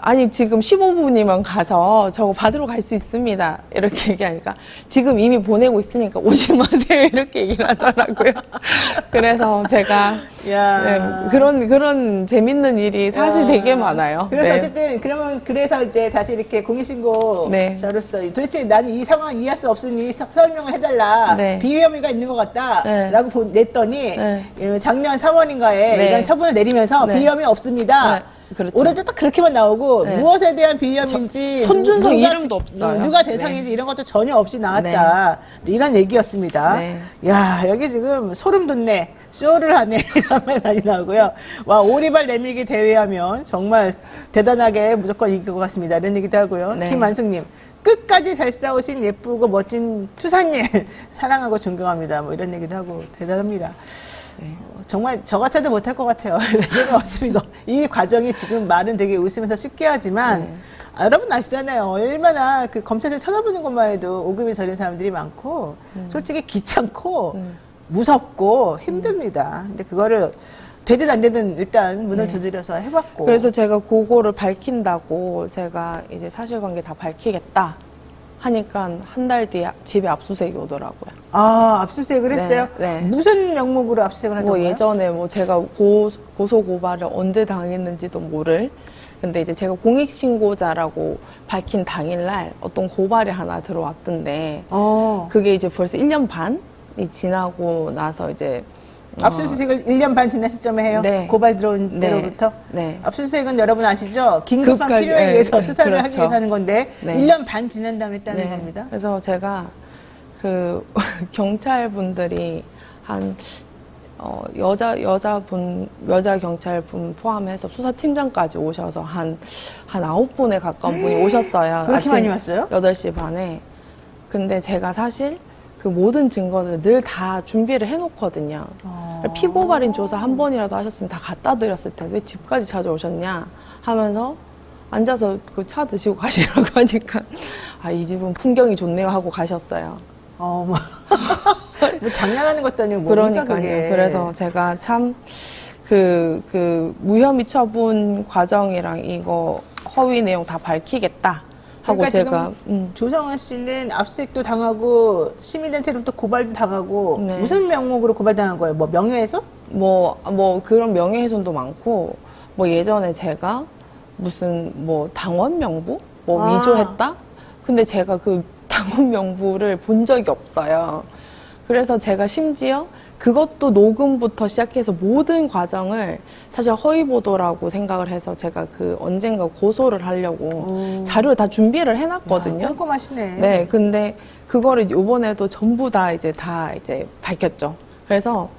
아니 지금 15분이면 가서 저거 받으러 갈 수 있습니다. 이렇게 얘기하니까 지금 이미 보내고 있으니까 오지 마세요. 이렇게 얘기를 하더라고요. 그래서 제가 야. 네, 그런 재밌는 일이 사실 야. 되게 많아요. 그래서 네. 어쨌든 그래서 이제 다시 이렇게 공익신고 네. 저로서 도대체 나는 이 상황 이해할 수 없으니 설명을 해달라. 네. 비위험이가 있는 것 같다라고 네. 냈더니 네. 작년 3월인가에 네. 이런 처분을 내리면서 네. 비위험이 없습니다. 네. 그렇죠. 올해도 딱 그렇게만 나오고 네. 무엇에 대한 비위험인지 손준성 누가- 이름도 없어요. 누가 대상인지 이런 것도 전혀 없이 나왔다. 이런 얘기였습니다. 네. 야 여기 지금 소름 돋네. 쇼를 하네. 이런 말 많이 나오고요. 와, 오리발 내밀기 대회하면 정말 대단하게 무조건 이길 것 같습니다. 이런 얘기도 하고요. 네. 김만숙님. 끝까지 잘 싸우신 예쁘고 멋진 투사님. 사랑하고 존경합니다. 뭐 이런 얘기도 하고 대단합니다. 네. 정말 저 같아도 못할 것 같아요. 내가 어차피 이 과정이 지금 말은 되게 웃으면서 쉽게 하지만 네. 여러분 아시잖아요. 얼마나 그 검찰을 쳐다보는 것만 해도 오금이 저린 사람들이 많고 솔직히 귀찮고 무섭고 힘듭니다. 근데 그거를 되든 안 되든 일단 문을 두드려서 해봤고. 그래서 제가 그거를 밝힌다고 제가 이제 사실관계 다 밝히겠다 하니까 한 달 뒤에 집에 압수수색이 오더라고요. 아, 압수수색을 네, 했어요? 네. 무슨 명목으로 압수수색을 했던 뭐 거예요? 예전에 뭐 제가 고소 고발을 언제 당했는지도 모를. 근데 이제 제가 공익신고자라고 밝힌 당일날 어떤 고발이 하나 들어왔던데 그게 이제 벌써 1년 반이 지나고 나서 이제 압수수색을 1년 반 지난 시점에 해요? 네. 고발 들어온 네. 때로부터? 네. 압수수색은 여러분 아시죠? 긴급한 급하게, 필요에 네, 의해서 수사를 하기 그렇죠. 위해서 하는 건데 네. 1년 반 지난 다음에 했다는 네. 겁니다. 그래서 제가 그 경찰분들이 한 여자 경찰분 포함해서 수사팀장까지 오셔서 한 9분에 가까운 분이 오셨어요. 그렇게 아침 많이 왔어요? 8시 반에. 근데 제가 사실 그 모든 증거를 늘 다 준비를 해놓거든요. 피고발인 조사 한 번이라도 하셨으면 다 갖다 드렸을 텐데 왜 집까지 찾아오셨냐 하면서 앉아서 그 차 드시고 가시라고 하니까 이 집은 풍경이 좋네요 하고 가셨어요. 뭐 장난하는 것도 아니고 뭡니까 그러니까요. 그게. 그래서 제가 참 그 무혐의 처분 과정이랑 이거 허위 내용 다 밝히겠다 하고 그러니까 제가 조성은 씨는 압수수색도 당하고 시민단체로부터 고발도 당하고 네. 무슨 명목으로 고발당한 거예요? 뭐 명예훼손? 뭐 그런 명예훼손도 많고 뭐 예전에 제가 무슨 뭐 당원 명부 위조했다? 근데 제가 그 당원 명부를 본 적이 없어요. 그래서 제가 심지어 그것도 녹음부터 시작해서 모든 과정을 사실 허위 보도라고 생각을 해서 제가 그 언젠가 고소를 하려고 자료를 다 준비를 해놨거든요. 꼼꼼하시네. 네, 근데 그거를 요번에도 전부 다 이제 밝혔죠. 그래서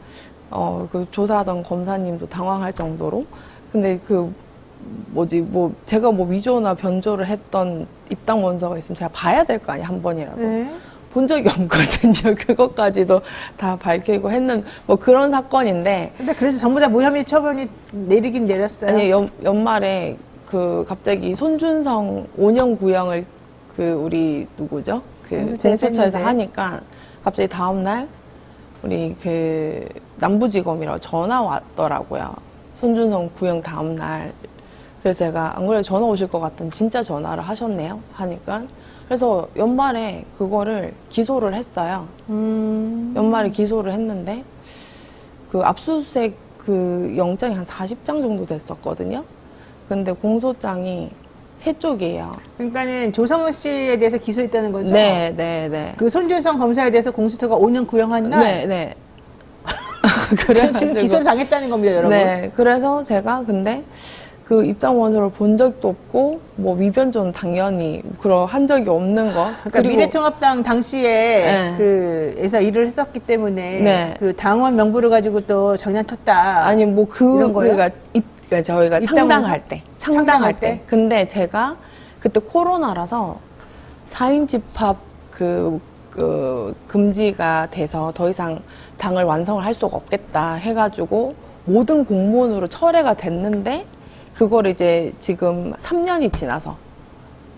그 조사하던 검사님도 당황할 정도로. 근데 제가 위조나 변조를 했던 입당 원서가 있으면 제가 봐야 될 거 아니에요, 한 번이라도. 네. 본 적이 없거든요. 그것까지도 다 밝히고 했는 그런 사건인데. 근데 그래서 전부 다 무혐의 처분이 내리긴 내렸어요. 아니, 연말에 갑자기 손준성 5년 구형을 우리 누구죠? 공수처에서 했는데. 하니까 갑자기 다음날 우리 남부지검이라고 전화 왔더라고요. 손준성 구형 다음날. 그래서 제가 안 그래도 전화 오실 것 같은 진짜 전화를 하셨네요. 하니까 그래서 연말에 그거를 기소를 했어요. 연말에 기소를 했는데 그 압수수색 그 영장이 한 40장 정도 됐었거든요. 근데 공소장이 3쪽이에요. 그러니까는 조성은 씨에 대해서 기소했다는 거죠? 네, 네, 네. 그 손준성 검사에 대해서 공수처가 5년 구형한 날? 네, 네. 지금 기소를 당했다는 겁니다, 여러분. 네, 그래서 제가 근데 그 입당 원서를 본 적도 없고 뭐 위변조는 당연히 그런 한 적이 없는 거. 그러니까 미래통합당 당시에 네. 그에서 일을 했었기 때문에 네. 그 당원 명부를 가지고 또 장난쳤다. 아니 뭐 이런 거예요? 그러니까 저희가 입당 창당할 원서? 때, 창당할 때? 근데 제가 그때 코로나라서 4인 집합 그 금지가 돼서 더 이상 당을 완성을 할 수가 없겠다 해가지고 모든 공무원으로 철회가 됐는데 그걸 이제 지금 3년이 지나서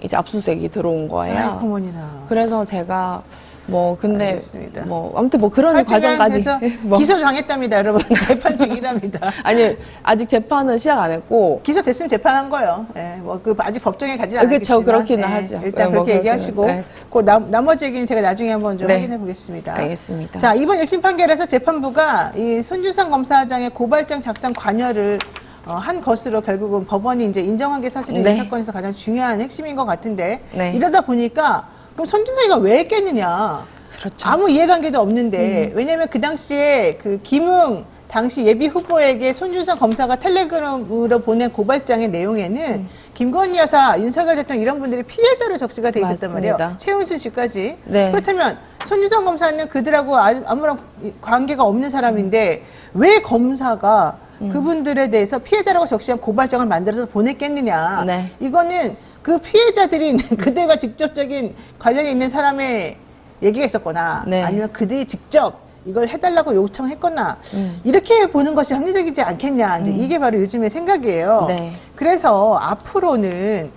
이제 압수수색이 들어온 거예요. 아이고, 어머니나. 그래서 제가 뭐 근데 알겠습니다. 뭐 아무튼 뭐 그런 하여튼간 과정까지 그래서 뭐. 기소 당했답니다, 여러분. 재판 중이랍니다. 아니 아직 재판은 시작 안 했고 기소됐으면 재판한 거예요. 예, 뭐 그 아직 법정에 가지 않았겠지만. 그쵸, 그렇기는 하죠. 일단 뭐 그렇게 얘기하시고, 네. 그 나머지 얘기는 제가 나중에 한번 좀 네. 확인해 보겠습니다. 알겠습니다. 자, 이번 1심 판결에서 재판부가 이 손준성 검사장의 고발장 작성 관여를 한 것으로 결국은 법원이 이제 인정한 게 사실은 네. 이 사건에서 가장 중요한 핵심인 것 같은데, 네. 이러다 보니까 그럼 손준성이가 왜 했겠느냐? 그렇죠. 아무 이해관계도 없는데, 왜냐면 그 당시에 그 김웅 당시 예비 후보에게 손준성 검사가 텔레그램으로 보낸 고발장의 내용에는 김건희 여사, 윤석열 대통령 이런 분들이 피해자로 적시가 돼 있었단 말이에요. 맞습니다. 최은순 씨까지. 네. 그렇다면 손준성 검사는 그들하고 아무런 관계가 없는 사람인데 왜 검사가 그분들에 대해서 피해자라고 적시한 고발장을 만들어서 보냈겠느냐. 네. 이거는 그 피해자들이 그들과 직접적인 관련이 있는 사람의 얘기가 있었거나 네. 아니면 그들이 직접 이걸 해달라고 요청했거나 이렇게 보는 것이 합리적이지 않겠냐. 이제 이게 바로 요즘의 생각이에요. 네. 그래서 앞으로는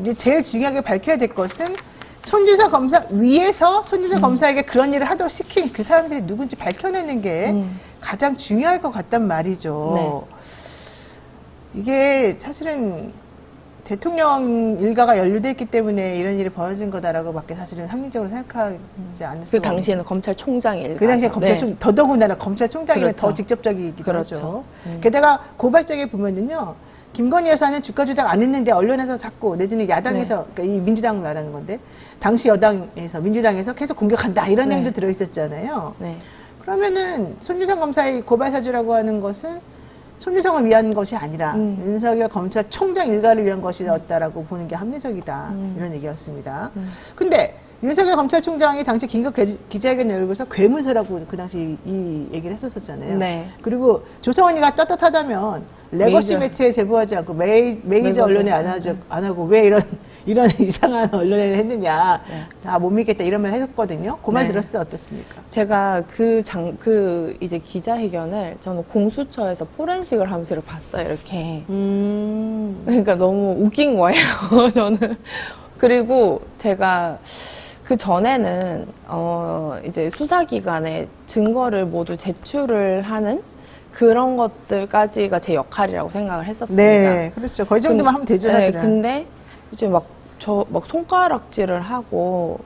이제 제일 중요하게 밝혀야 될 것은 손준성 검사 위에서 손준성 검사에게 그런 일을 하도록 시킨 그 사람들이 누군지 밝혀내는 게 가장 중요할 것 같단 말이죠. 이게 사실은 대통령 일가가 연루돼 있기 때문에 이런 일이 벌어진 거다라고밖에 사실은 합리적으로 생각하지 않을 그 수가 당시에는 검찰총장이 일가죠. 그 당시에 검찰총 더더군다나 검찰총장이면 그렇죠. 더 직접적이기도 그렇죠. 하죠. 게다가 고발장에 보면은요. 김건희 여사는 주가 조작 안 했는데 언론에서 자꾸 내지는 야당에서 그러니까 이 민주당 말하는 건데 당시 여당에서 민주당에서 계속 공격한다 이런 내용도 들어 있었잖아요. 네. 그러면은 손준성 검사의 고발 사주라고 하는 것은 손준성을 위한 것이 아니라 윤석열 검찰총장 일가를 위한 것이었다라고 보는 게 합리적이다 이런 얘기였습니다. 근데 윤석열 검찰총장이 당시 긴급 기자회견을 열고서 괴문서라고 그 당시 이 얘기를 했었잖아요. 네. 그리고 조성은이가 떳떳하다면 레거시 메이저. 매체에 제보하지 않고 메이저 언론에 안 하고 왜 이런 이상한 언론에 했느냐. 다 못 믿겠다 이런 말 했었거든요. 그 말 네. 들었을 때 어떻습니까? 제가 이제 기자회견을 저는 공수처에서 포렌식을 하면서 이렇게 봤어요, 이렇게. 그러니까 너무 웃긴 거예요, 저는. 그리고 제가 그 전에는, 이제 수사기관에 증거를 모두 제출을 하는 그런 것들까지가 제 역할이라고 생각을 했었습니다. 네, 그렇죠. 거의 정도만 하면 되죠, 사실은. 네, 근데 이제 막 손가락질을 하고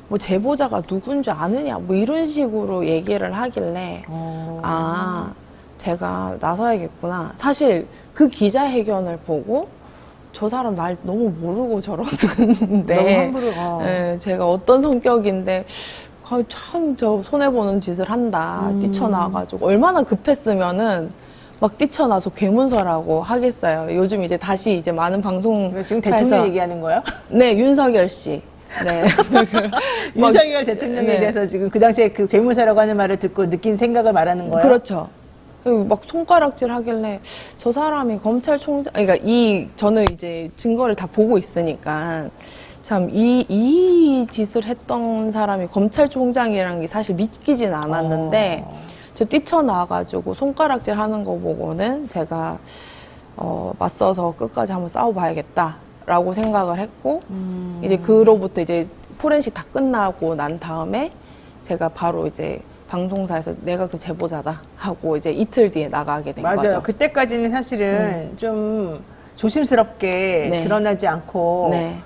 뭐 제보자가 누군지 아느냐 뭐 이런 식으로 얘기를 하길래 제가 나서야겠구나. 사실 그 기자회견을 보고 저 사람 날 너무 모르고 저러는데 너무 함부로. 네, 제가 어떤 성격인데 참 저 손해보는 짓을 한다. 뛰쳐나와가지고 얼마나 급했으면은 막 뛰쳐나서 괴문서라고 하겠어요. 요즘 이제 다시 이제 많은 방송 지금 대통령 얘기하는 거예요? 네, 윤석열 씨. 네. 윤석열 대통령에 네. 대해서 지금 그 당시에 그 괴물사라고 하는 말을 듣고 느낀 생각을 말하는 거예요? 그렇죠. 막 손가락질 하길래 저 사람이 검찰총장, 그러니까 저는 이제 증거를 다 보고 있으니까 참 이 짓을 했던 사람이 검찰총장이라는 게 사실 믿기진 않았는데 저 뛰쳐나와가지고 손가락질 하는 거 보고는 제가 맞서서 끝까지 한번 싸워봐야겠다라고 생각을 했고 이제 그로부터 이제 포렌식 다 끝나고 난 다음에 제가 바로 이제 방송사에서 내가 그 제보자다 하고 이제 이틀 뒤에 나가게 된 맞아요. 거죠. 그때까지는 사실은 좀 조심스럽게 네. 드러나지 않고 네.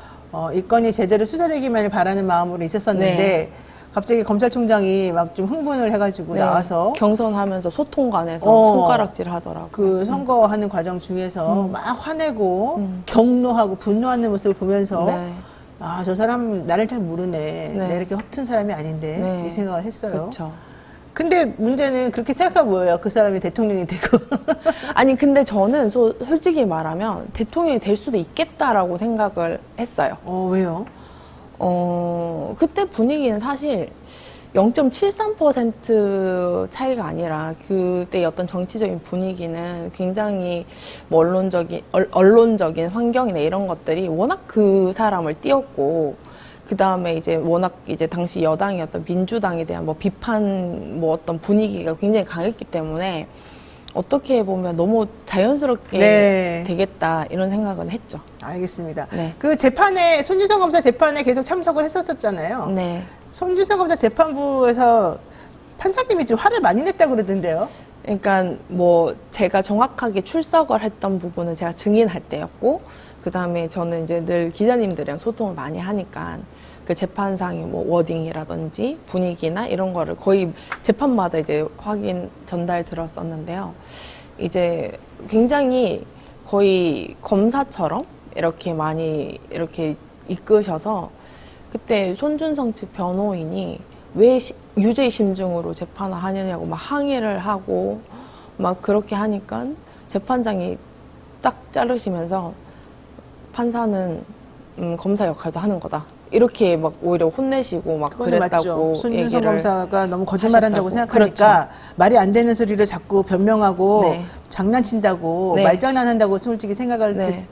이 건이 제대로 수사되기만을 바라는 마음으로 있었었는데 네. 갑자기 검찰총장이 막 좀 흥분을 해가지고 네. 나와서 경선하면서 소통관에서 손가락질 하더라고요. 그 선거하는 과정 중에서 막 화내고 격노하고 분노하는 모습을 보면서 네. 아, 저 사람 나를 잘 모르네. 네. 내가 이렇게 허튼 사람이 아닌데 네. 이 생각을 했어요. 그렇죠. 근데 문제는 그렇게 생각하면 뭐예요? 그 사람이 대통령이 되고. 아니 근데 저는 솔직히 말하면 대통령이 될 수도 있겠다라고 생각을 했어요. 왜요? 그때 분위기는 사실 0.73% 차이가 아니라 그때 어떤 정치적인 분위기는 굉장히 뭐 언론적인 환경이나 이런 것들이 워낙 그 사람을 띄웠고, 그 다음에 이제 워낙 이제 당시 여당이었던 민주당에 대한 뭐 비판 뭐 어떤 분위기가 굉장히 강했기 때문에 어떻게 보면 너무 자연스럽게 네. 되겠다 이런 생각은 했죠. 알겠습니다. 네. 그 재판에, 손준성 검사 재판에 계속 참석을 했었잖아요. 네. 손준성 검사 재판부에서 판사님이 좀 화를 많이 냈다고 그러던데요. 그러니까 뭐 제가 정확하게 출석을 했던 부분은 제가 증인할 때였고, 그 다음에 저는 이제 늘 기자님들이랑 소통을 많이 하니까 그 재판상의 뭐 워딩이라든지 분위기나 이런 거를 거의 재판마다 이제 전달 들었었는데요. 이제 굉장히 거의 검사처럼 이렇게 많이 이렇게 이끄셔서 그때 손준성 측 변호인이 왜 유죄 심증으로 재판을 하느냐고 막 항의를 하고 막 그렇게 하니까 재판장이 딱 자르시면서 판사는 검사 역할도 하는 거다. 이렇게 막 오히려 혼내시고 막 그랬다고 맞죠. 손준성 얘기를 검사가 너무 거짓말한다고 하셨다고. 생각하니까 그렇죠. 말이 안 되는 소리를 자꾸 변명하고 네. 장난친다고 네. 말장난한다고 솔직히 생각을 네.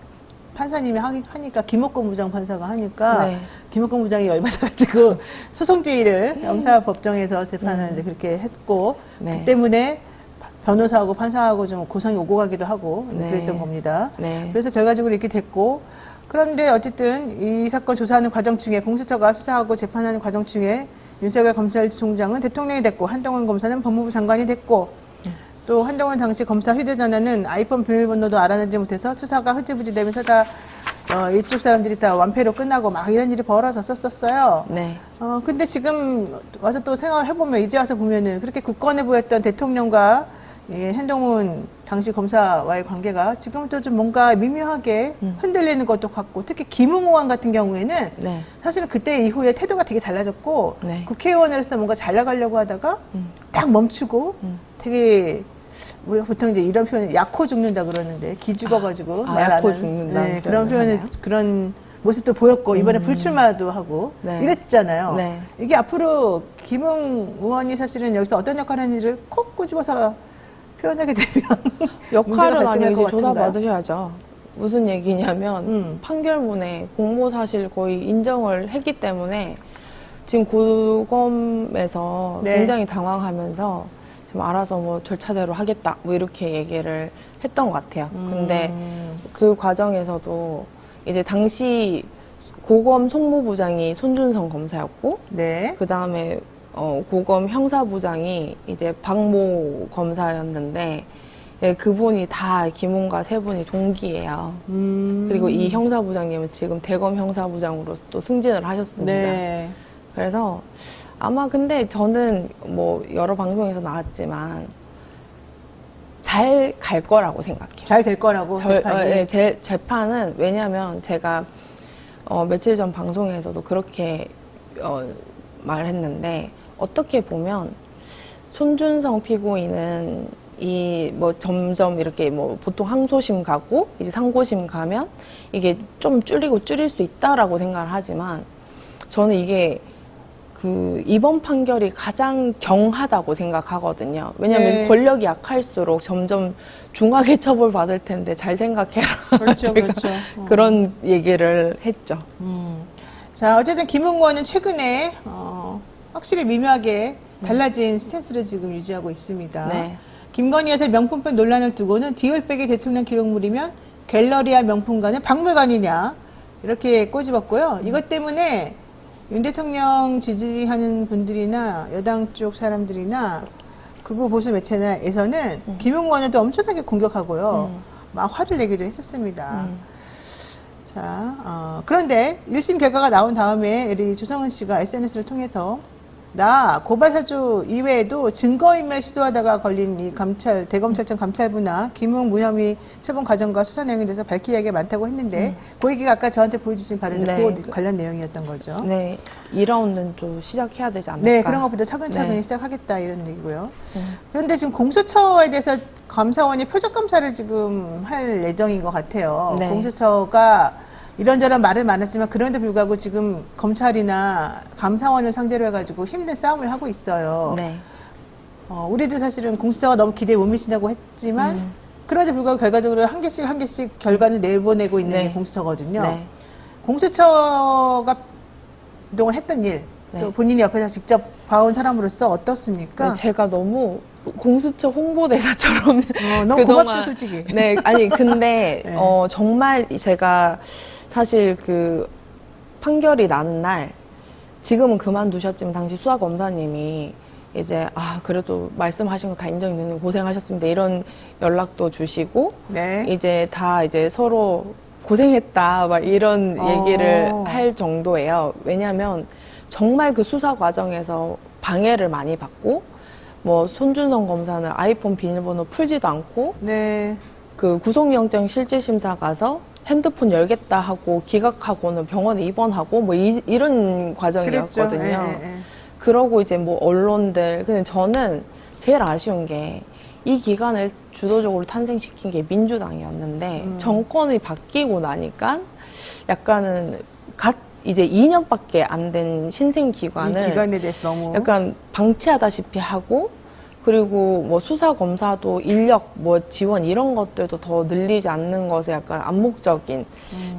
판사님이 하니까 김옥건 부장 판사가 하니까 네. 김옥건 부장이 열받아가지고 소송 제의를 형사법정에서 재판을 이제 그렇게 했고 네. 그 때문에 변호사하고 판사하고 좀 고성이 오고 가기도 하고 네. 그랬던 겁니다. 네. 그래서 결과적으로 이렇게 됐고, 그런데 어쨌든 이 사건 조사하는 과정 중에 공수처가 수사하고 재판하는 과정 중에 윤석열 검찰총장은 대통령이 됐고 한동훈 검사는 법무부 장관이 됐고 또 한동훈 당시 검사 휴대전화는 아이폰 비밀번호도 알아내지 못해서 수사가 흐지부지되면서 다 이쪽 사람들이 다 완패로 끝나고 막 이런 일이 벌어졌었어요. 네. 근데 지금 와서 또 생각을 해보면 이제 와서 보면은 그렇게 굳건해 보였던 대통령과 한동훈 당시 검사와의 관계가 지금은 또 좀 뭔가 미묘하게 흔들리는 것도 같고, 특히 김웅 의원 같은 경우에는 네. 사실은 그때 이후에 태도가 되게 달라졌고 네. 국회의원으로서 뭔가 잘 나가려고 하다가 딱 멈추고 되게 우리가 보통 이제 이런 표현 약호 죽는다 그러는데 기 죽어가지고 말 안 약호 하는, 죽는다. 네, 그런 표현을 그런 모습도 보였고 이번에 불출마도 하고 네. 이랬잖아요. 네. 이게 앞으로 김웅 의원이 사실은 여기서 어떤 역할을 하는지를 콕 꼬집어서 표현하게 되면 문제가 역할은 발생할 아니고 것 이제 조사 같은가요? 받으셔야죠. 무슨 얘기냐면 판결문에 공모 사실 거의 인정을 했기 때문에 지금 고검에서 네. 굉장히 당황하면서 지금 알아서 뭐 절차대로 하겠다 뭐 이렇게 얘기를 했던 것 같아요. 근데 그 과정에서도 이제 당시 고검 송무부장이 손준성 검사였고 네. 그 다음에 고검 형사부장이 이제 박모 검사였는데, 예, 그분이 다 김웅과 세 분이 동기예요. 그리고 이 형사부장님은 지금 대검 형사부장으로 또 승진을 하셨습니다. 네. 그래서 아마 근데 저는 뭐 여러 방송에서 나왔지만 잘 갈 거라고 생각해요. 잘 될 거라고 재판이. 재판은 왜냐하면 제가 며칠 전 방송에서도 그렇게 말했는데, 어떻게 보면 손준성 피고인은 이 뭐 점점 이렇게 뭐 보통 항소심 가고 이제 상고심 가면 이게 좀 줄일 수 있다라고 생각을 하지만, 저는 이게 그 이번 판결이 가장 경하다고 생각하거든요. 왜냐하면 네. 권력이 약할수록 점점 중하게 처벌받을 텐데 잘 생각해라. 그렇죠, 제가 그렇죠. 그런 얘기를 했죠. 자, 어쨌든 김웅 의원은 최근에 확실히 미묘하게 달라진 스탠스를 지금 유지하고 있습니다. 네. 김건희 여사 명품백 논란을 두고는 디올백이 대통령 기록물이면 갤러리아 명품관은 박물관이냐 이렇게 꼬집었고요. 이것 때문에 윤 대통령 지지하는 분들이나 여당 쪽 사람들이나 극우 보수 매체나에서는 김웅 의원을 또 엄청나게 공격하고요. 막 화를 내기도 했었습니다. 자, 자, 그런데 1심 결과가 나온 다음에 우리 조성은 씨가 SNS를 통해서 나 고발사주 이외에도 증거인멸 시도하다가 걸린 이 대검찰청 감찰부나 김웅 무혐의 처분 과정과 수사 내용에 대해서 밝힐 이야기가 많다고 했는데 그 얘기가 아까 저한테 보여주신 바로 네. 그 관련 내용이었던 거죠. 네, 2라운드는 좀 시작해야 되지 않을까. 네, 그런 것부터 차근차근히 네. 시작하겠다 이런 얘기고요. 그런데 지금 공수처에 대해서 감사원이 표적 감사를 지금 할 예정인 것 같아요. 네. 공수처가 이런저런 말은 많았지만 그런데 불구하고 지금 검찰이나 감사원을 상대로 해가지고 힘든 싸움을 하고 있어요. 네. 우리도 사실은 공수처가 너무 기대에 못 미친다고 했지만 그런데 불구하고 결과적으로 한 개씩 결과를 내보내고 있는 네. 게 공수처거든요. 네. 공수처가 그동안 했던 일, 네. 또 본인이 옆에서 직접 봐온 사람으로서 어떻습니까? 네, 제가 너무 공수처 홍보대사처럼 너무 그동안- 고맙죠, 솔직히. 네, 아니 근데 네. 정말 제가 사실 그 판결이 난 날 지금은 그만두셨지만 당시 수사검사님이 이제 그래도 말씀하신 거 다 인정했는데 고생하셨습니다 이런 연락도 주시고 네. 이제 다 이제 서로 고생했다 막 이런 얘기를 할 정도예요. 왜냐하면 정말 그 수사 과정에서 방해를 많이 받고 뭐 손준성 검사는 아이폰 비밀번호 풀지도 않고 네. 그 구속영장 실질심사 가서 핸드폰 열겠다 하고 기각하고는 병원에 입원하고 뭐 이런 과정이었거든요. 그랬죠. 예. 그러고 이제 뭐 언론들 근데 저는 제일 아쉬운 게 이 기관을 주도적으로 탄생시킨 게 민주당이었는데 정권이 바뀌고 나니까 약간은 이제 2년밖에 안 된 신생 이 기관을 기관에 대해서 너무 약간 방치하다시피 하고 그리고 뭐 수사 검사도 인력 뭐 지원 이런 것들도 더 늘리지 않는 것에 약간 암묵적인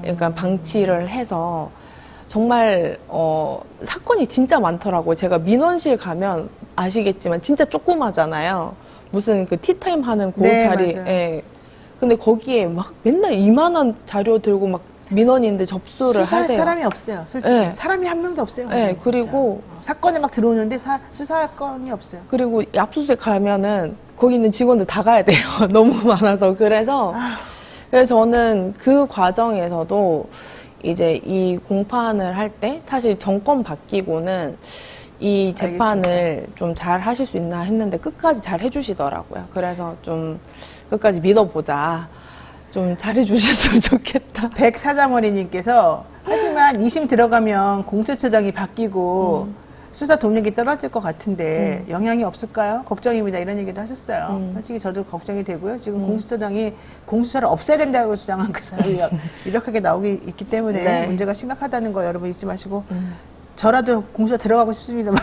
약간 방치를 해서 정말 사건이 진짜 많더라고요. 제가 민원실 가면 아시겠지만 진짜 조그마잖아요. 무슨 그 티타임 하는 그 네, 자리. 맞아요. 예. 근데 거기에 막 맨날 이만한 자료 들고 막 민원인들 접수를 수사할 하세요. 사람이 없어요. 솔직히 네. 사람이 한 명도 없어요. 네, 진짜. 그리고 사건이 막 들어오는데 수사건이 없어요. 그리고 압수수색 가면은 거기 있는 직원들 다 가야 돼요. 너무 많아서. 그래서 저는 그 과정에서도 이제 이 공판을 할 때 사실 정권 바뀌고는 이 재판을 좀 잘 하실 수 있나 했는데 끝까지 잘 해주시더라고요. 그래서 좀 끝까지 믿어보자. 좀 잘해주셨으면 좋겠다. 백사자머리님께서 하지만 2심 들어가면 공수처장이 바뀌고 수사 동력이 떨어질 것 같은데 영향이 없을까요? 걱정입니다. 이런 얘기도 하셨어요. 솔직히 저도 걱정이 되고요. 지금 공수처장이 공수처를 없애야 된다고 주장한 그 사람이 이렇게 나오기 있기 때문에 네. 문제가 심각하다는 거 여러분 잊지 마시고 저라도 공수처 들어가고 싶습니다만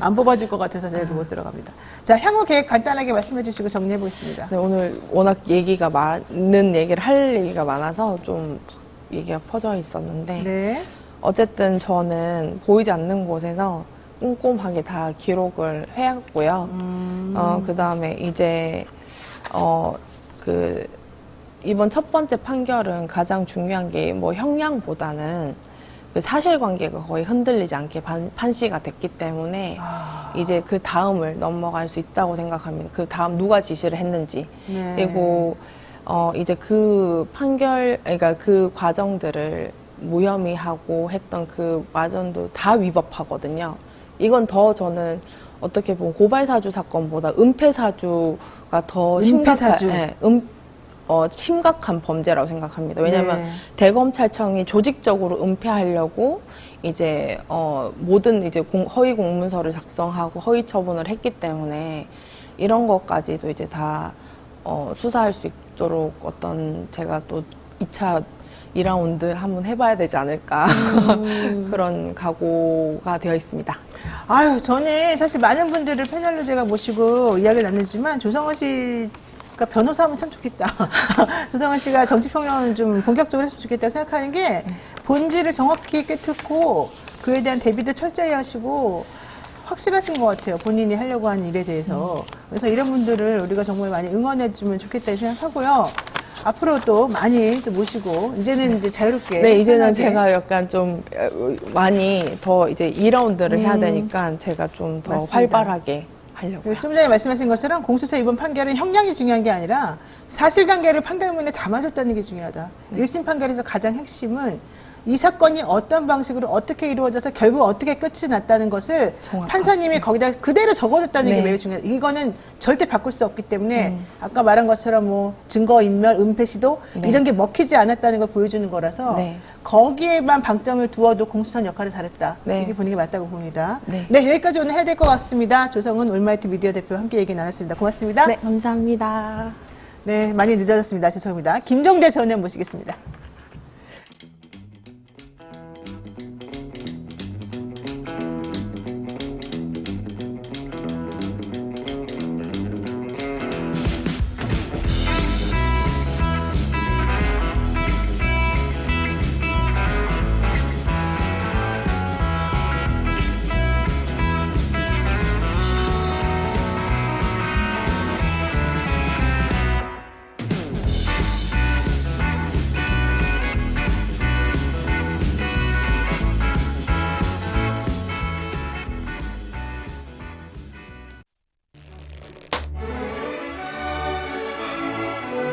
안 뽑아줄 것 같아서 제가 못 들어갑니다. 자, 향후 계획 간단하게 말씀해 주시고 정리해 보겠습니다. 네, 오늘 워낙 얘기가 많은 얘기를 할 얘기가 많아서 좀 얘기가 퍼져 있었는데 네. 어쨌든 저는 보이지 않는 곳에서 꼼꼼하게 다 기록을 해왔고요. 그 다음에 이제, 이번 첫 번째 판결은 가장 중요한 게 뭐 형량보다는 그 사실관계가 거의 흔들리지 않게 판시가 됐기 때문에 이제 그 다음을 넘어갈 수 있다고 생각합니다. 그 다음 누가 지시를 했는지. 네. 그리고, 이제 그 그러니까 그 과정들을 무혐의 하고 했던 그 마전도 다 위법하거든요. 이건 더 저는 어떻게 보면 고발사주 사건보다 은폐사주가 더 은폐사주. 심각한 범죄라고 생각합니다. 왜냐하면 네. 대검찰청이 조직적으로 은폐하려고 이제 모든 이제 허위 공문서를 작성하고 허위 처분을 했기 때문에 이런 것까지도 이제 다 수사할 수 있도록 제가 또 2차 2라운드 한번 해봐야 되지 않을까 그런 각오가 되어 있습니다. 아유, 저는 사실 많은 분들을 패널로 제가 모시고 이야기를 나누지만 조성은 씨가 변호사 하면 참 좋겠다. 조성은 씨가 정치평론을 좀 본격적으로 했으면 좋겠다고 생각하는 게 본질을 정확히 꿰뚫고 그에 대한 대비도 철저히 하시고 확실하신 것 같아요. 본인이 하려고 하는 일에 대해서. 그래서 이런 분들을 우리가 정말 많이 응원해주면 좋겠다 생각하고요. 앞으로도 많이 또 모시고 이제는 이제 자유롭게. 네, 이제는 편하게. 제가 약간 좀 많이 더 이제 2라운드를 해야 되니까 제가 좀 더 맞습니다. 활발하게 하려고요. 좀 전에 말씀하신 것처럼 공수처 이번 판결은 형량이 중요한 게 아니라 사실관계를 판결문에 담아줬다는 게 중요하다. 1심 판결에서 가장 핵심은 이 사건이 어떤 방식으로 어떻게 이루어져서 결국 어떻게 끝이 났다는 것을 정확하게. 판사님이 거기다 그대로 적어줬다는 게 네. 매우 중요하다. 이거는 절대 바꿀 수 없기 때문에 아까 말한 것처럼 뭐 증거인멸, 은폐시도 네. 이런 게 먹히지 않았다는 걸 보여주는 거라서 네. 거기에만 방점을 두어도 공수처는 역할을 잘했다. 네. 이렇게 보는 게 맞다고 봅니다. 네. 네, 여기까지 오늘 해야 될 것 같습니다. 조성은 올마이트 미디어 대표와 함께 얘기 나눴습니다. 고맙습니다. 네, 감사합니다. 네, 많이 늦어졌습니다. 죄송합니다. 김종대 전 의원 모시겠습니다.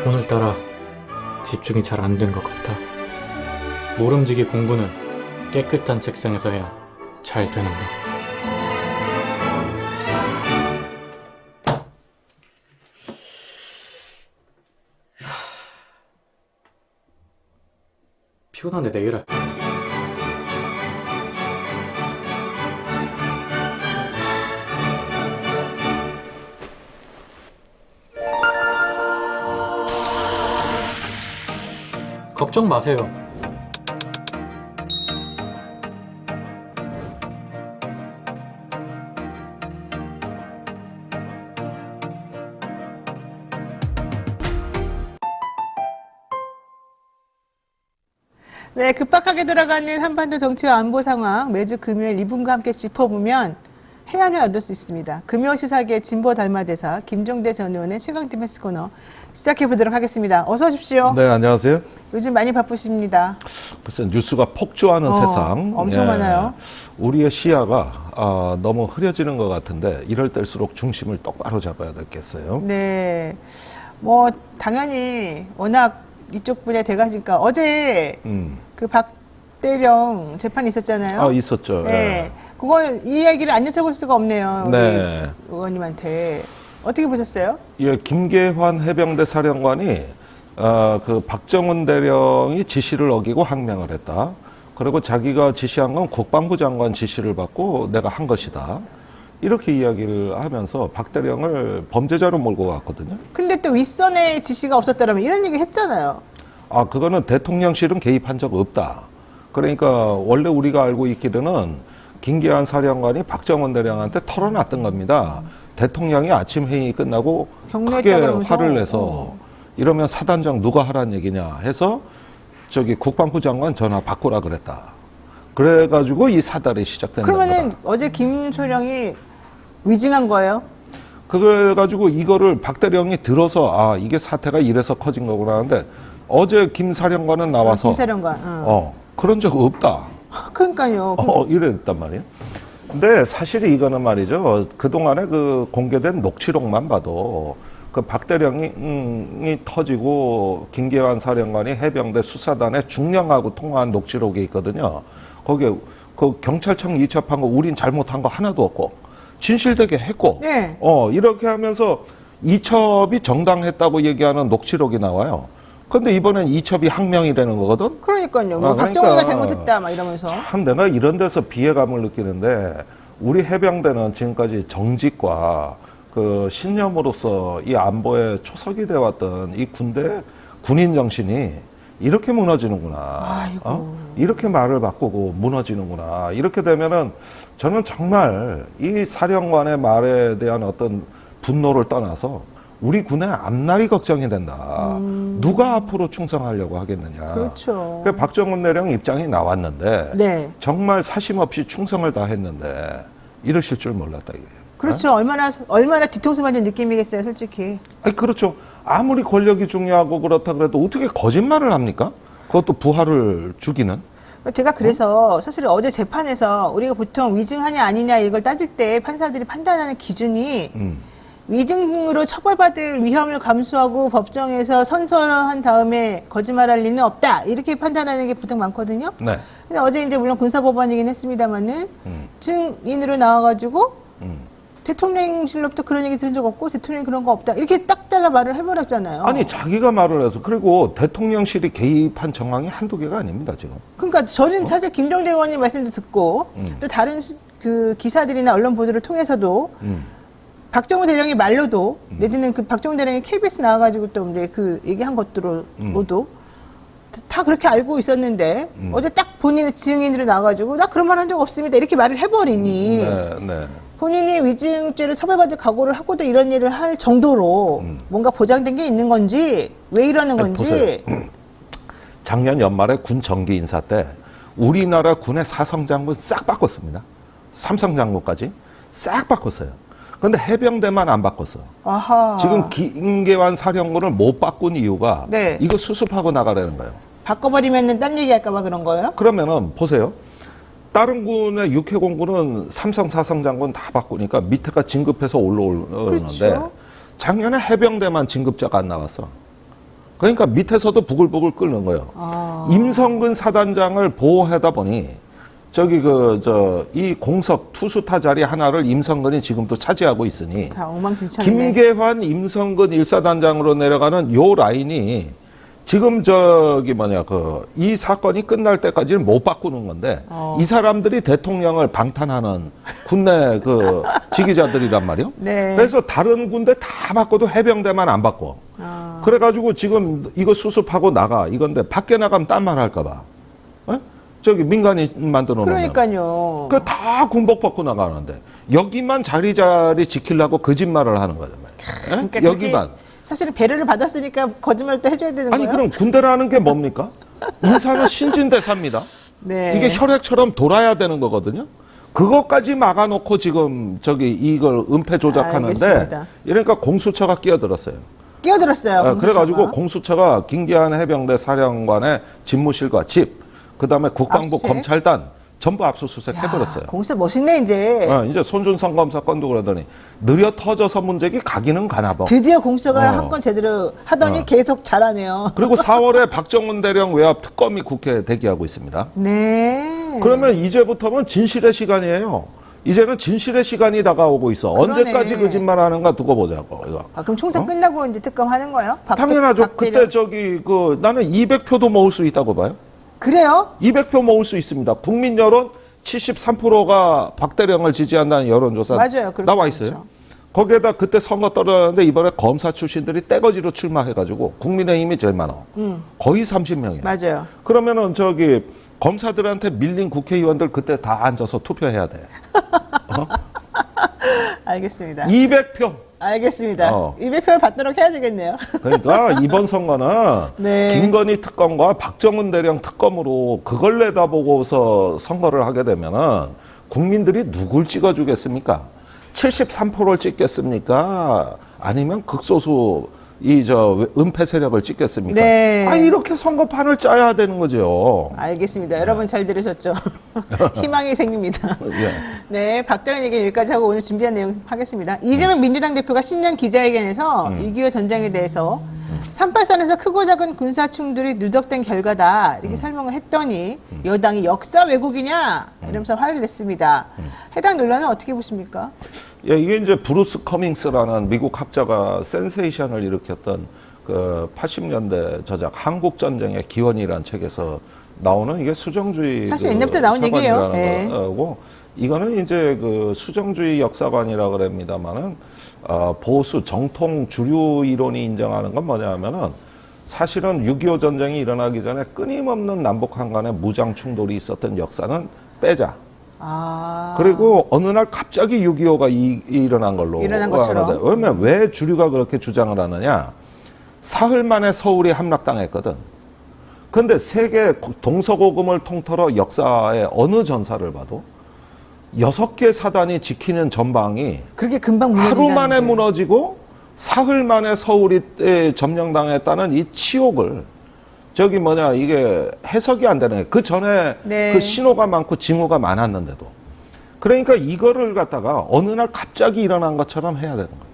오늘따라 집중이 잘 안 된 것 같아. 모름지기 공부는 깨끗한 책상에서 해야 잘 되는 거. 피곤한데 내일 할. 걱정 마세요. 네, 급박하게 돌아가는 한반도 정치와 안보 상황 매주 금요일 이분과 함께 짚어보면 해안을 얻을 수 있습니다. 금요 시사계 진보 달마대사 김종대 전 의원의 최강 디펜스 코너 시작해보도록 하겠습니다. 어서 오십시오. 네, 안녕하세요. 요즘 많이 바쁘십니다. 글쎄 뉴스가 폭주하는 세상. 엄청 많아요. 우리의 시야가 너무 흐려지는 것 같은데 이럴 때일수록 중심을 똑바로 잡아야 되겠어요. 네, 뭐 당연히 워낙 이쪽 분야 돼가니까 어제 그 박대령 재판이 있었잖아요. 있었죠. 네, 그걸 이 이야기를 안 여쭤볼 수가 없네요. 우리 네. 의원님한테 어떻게 보셨어요? 예, 김계환 해병대 사령관이 그 박정훈 대령이 지시를 어기고 항명을 했다. 그리고 자기가 지시한 건 국방부 장관 지시를 받고 내가 한 것이다. 이렇게 이야기를 하면서 박 대령을 범죄자로 몰고 갔거든요. 근데 또 윗선에 지시가 없었다면 이런 얘기 했잖아요. 그거는 대통령실은 개입한 적 없다. 그러니까 원래 우리가 알고 있기로는 김계환 사령관이 박정훈 대령한테 털어놨던 겁니다. 대통령이 아침 회의 끝나고 크게 그러면서? 화를 내서 이러면 사단장 누가 하란 얘기냐 해서 저기 국방부 장관 전화 바꾸라 그랬다. 그래가지고 이 사달이 시작된 겁니다. 그러면은 어제 김소령이 위증한 거예요? 그래가지고 이거를 박 대령이 들어서 이게 사태가 이래서 커진 거구나 하는데 어제 김 사령관은 나와서 김사령관. 그런 적 없다. 그러니까요. 이랬단 말이에요. 근데 사실 이거는 말이죠. 그동안에 그 공개된 녹취록만 봐도 그 박 대령이 터지고 김계환 사령관이 해병대 수사단에 중령하고 통화한 녹취록이 있거든요. 거기에 그 경찰청 이첩한 거 우린 잘못한 거 하나도 없고 진실되게 했고 네. 이렇게 하면서 이첩이 정당했다고 얘기하는 녹취록이 나와요. 근데 이번엔 이첩이 항명이라는 거거든. 그러니까요. 뭐 그러니까 박정희가 잘못했다 막 이러면서. 참 내가 이런 데서 비애감을 느끼는데 우리 해병대는 지금까지 정직과 그 신념으로서 이 안보에 초석이 되어왔던 이 군인 정신이 이렇게 무너지는구나. 이렇게 말을 바꾸고 무너지는구나. 이렇게 되면은 저는 정말 이 사령관의 말에 대한 어떤 분노를 떠나서 우리 군의 앞날이 걱정이 된다. 누가 앞으로 충성하려고 하겠느냐. 그렇죠. 그러니까 박정훈 대령 입장이 나왔는데 네. 정말 사심 없이 충성을 다했는데 이러실 줄 몰랐다 이거예요. 그렇죠. 얼마나 뒤통수 맞은 느낌이겠어요, 솔직히. 그렇죠. 아무리 권력이 중요하고 그렇다 그래도 어떻게 거짓말을 합니까? 그것도 부하를 죽이는. 제가 그래서 사실 어제 재판에서 우리가 보통 위증하냐 아니냐 이걸 따질 때 판사들이 판단하는 기준이 위증으로 처벌받을 위험을 감수하고 법정에서 선서한 다음에 거짓말할 리는 없다. 이렇게 판단하는 게 보통 많거든요. 네. 근데 어제 이제 물론 군사법원이긴 했습니다만은 증인으로 나와가지고 대통령실로부터 그런 얘기 들은 적 없고 대통령이 그런 거 없다. 이렇게 딱 잘라 말을 해버렸잖아요. 아니 자기가 말을 해서 그리고 대통령실이 개입한 정황이 한두 개가 아닙니다 지금. 그러니까 저는 사실 김정재 의원님 말씀도 듣고 또 다른 그 기사들이나 언론 보도를 통해서도 박정우 대령의 말로도 내지는 그 박정우 대령이 KBS 나와가지고 또 이제 그 얘기한 것들로도 다 그렇게 알고 있었는데 어제 딱 본인의 증인으로 나와가지고 나 그런 말 한 적 없습니다 이렇게 말을 해버리니 네. 본인이 위증죄를 처벌받을 각오를 하고도 이런 일을 할 정도로 뭔가 보장된 게 있는 건지 왜 이러는 건지. 보세요. 작년 연말에 군 정기 인사 때 우리나라 군의 사성장군 싹 바꿨습니다. 삼성장군까지 싹 바꿨어요. 근데 해병대만 안 바꿨어. 아하. 지금 김계환 사령관을 못 바꾼 이유가 네. 이거 수습하고 나가라는 거예요. 바꿔버리면 딴 얘기할까봐 그런 거예요? 그러면은 보세요. 다른 군의 육해공군은 삼성 사성장군 다 바꾸니까 밑에가 진급해서 올라오는데 그렇죠. 작년에 해병대만 진급자가 안 나왔어. 그러니까 밑에서도 부글부글 끓는 거예요. 임성근 사단장을 보호하다 보니 이 공석 투수타 자리 하나를 임성근이 지금도 차지하고 있으니 다 엉망진창이네. 김계환, 임성근 1사단장으로 내려가는 요 라인이 지금 이 사건이 끝날 때까지는 못 바꾸는 건데 이 사람들이 대통령을 방탄하는 군내 그 지기자들이란 말이요. 네. 그래서 다른 군대 다 바꿔도 해병대만 안 바꿔. 그래가지고 지금 이거 수습하고 나가 이건데 밖에 나가면 딴 말 할까 봐. 민간인 만들어 놓으면. 그러니까요. 그 다 군복 벗고 나가는데 여기만 자리 지키려고 거짓말을 하는 거란 말이에요. 그러니까 여기만. 사실은 배려를 받았으니까 거짓말도 해줘야 되는 아니 거예요? 그럼 군대라는 게 뭡니까? 인사는 신진대사입니다. 네. 이게 혈액처럼 돌아야 되는 거거든요. 그것까지 막아놓고 지금 이걸 은폐 조작하는데 알겠습니다. 이러니까 공수처가 끼어들었어요. 끼어들었어요. 그래가지고 공수처가 김기환 해병대 사령관의 집무실과 집, 그다음에 국방부 압수수색? 검찰단 전부 압수수색 야, 해버렸어요. 공수 멋있네 이제. 이제 손준성 검사 건도 그러더니 느려 터져서 문제기 가기는 가나 봐. 드디어 공수처가 한 건 제대로 하더니 계속 잘하네요. 그리고 4월에 박정훈 대령 외압 특검이 국회에 대기하고 있습니다. 네. 그러면 이제부터는 진실의 시간이에요. 이제는 진실의 시간이 다가오고 있어. 그러네. 언제까지 거짓말하는가 두고 보자고. 이거. 그럼 총선 끝나고 이제 특검하는 거예요? 당연하죠. 그때 나는 200표도 모을 수 있다고 봐요. 그래요? 200표 모을 수 있습니다. 국민 여론 73%가 박대령을 지지한다는 여론조사 맞아요. 그렇게 나와 많죠. 있어요. 거기에다 그때 선거 떨어졌는데 이번에 검사 출신들이 떼거지로 출마해가지고 국민의힘이 제일 많아. 거의 30명이에요. 맞아요. 그러면은 검사들한테 밀린 국회의원들 그때 다 앉아서 투표해야 돼. 알겠습니다. 200표. 알겠습니다. 200표를 받도록 해야 되겠네요. 그러니까 이번 선거는 네. 김건희 특검과 박정훈 대령 특검으로 그걸 내다보고서 선거를 하게 되면은 국민들이 누굴 찍어주겠습니까? 73%를 찍겠습니까? 아니면 극소수 은폐 세력을 찍겠습니까? 네. 이렇게 선거판을 짜야 되는 거죠. 알겠습니다. 여러분 잘 들으셨죠? 희망이 생깁니다. 예. 네, 박대령 얘기 여기까지 하고 오늘 준비한 내용 하겠습니다. 이재명 민주당 대표가 신년 기자회견에서 6.25 전쟁에 대해서 38선에서 크고 작은 군사 충돌이 누적된 결과다 이렇게 설명을 했더니 여당이 역사 왜곡이냐 이러면서 화를 냈습니다. 해당 논란은 어떻게 보십니까? 예, 이게 이제 브루스 커밍스라는 미국 학자가 센세이션을 일으켰던 그 80년대 저작 한국전쟁의 기원이라는 책에서 나오는 이게 수정주의 사실 옛날부터 나온 얘기예요. 네. 거고 이거는 이제 그 수정주의 역사관이라 그럽니다만은 보수 정통 주류 이론이 인정하는 건 뭐냐면은 사실은 6.25 전쟁이 일어나기 전에 끊임없는 남북한 간의 무장 충돌이 있었던 역사는 빼자. 그리고 어느 날 갑자기 6.25가 일어난 걸로. 일어난 것처럼. 왜냐면 왜 주류가 그렇게 주장을 하느냐. 사흘 만에 서울이 함락당했거든. 근데 세계 동서고금을 통틀어 역사의 어느 전사를 봐도 6개 사단이 지키는 전방이 그렇게 금방 하루 만에 무너지고 사흘 만에 서울이 점령당했다는 이 치욕을 이게 해석이 안 되는 거예요. 그 전에 네. 그 신호가 많고 징후가 많았는데도. 그러니까 이거를 갖다가 어느 날 갑자기 일어난 것처럼 해야 되는 거예요.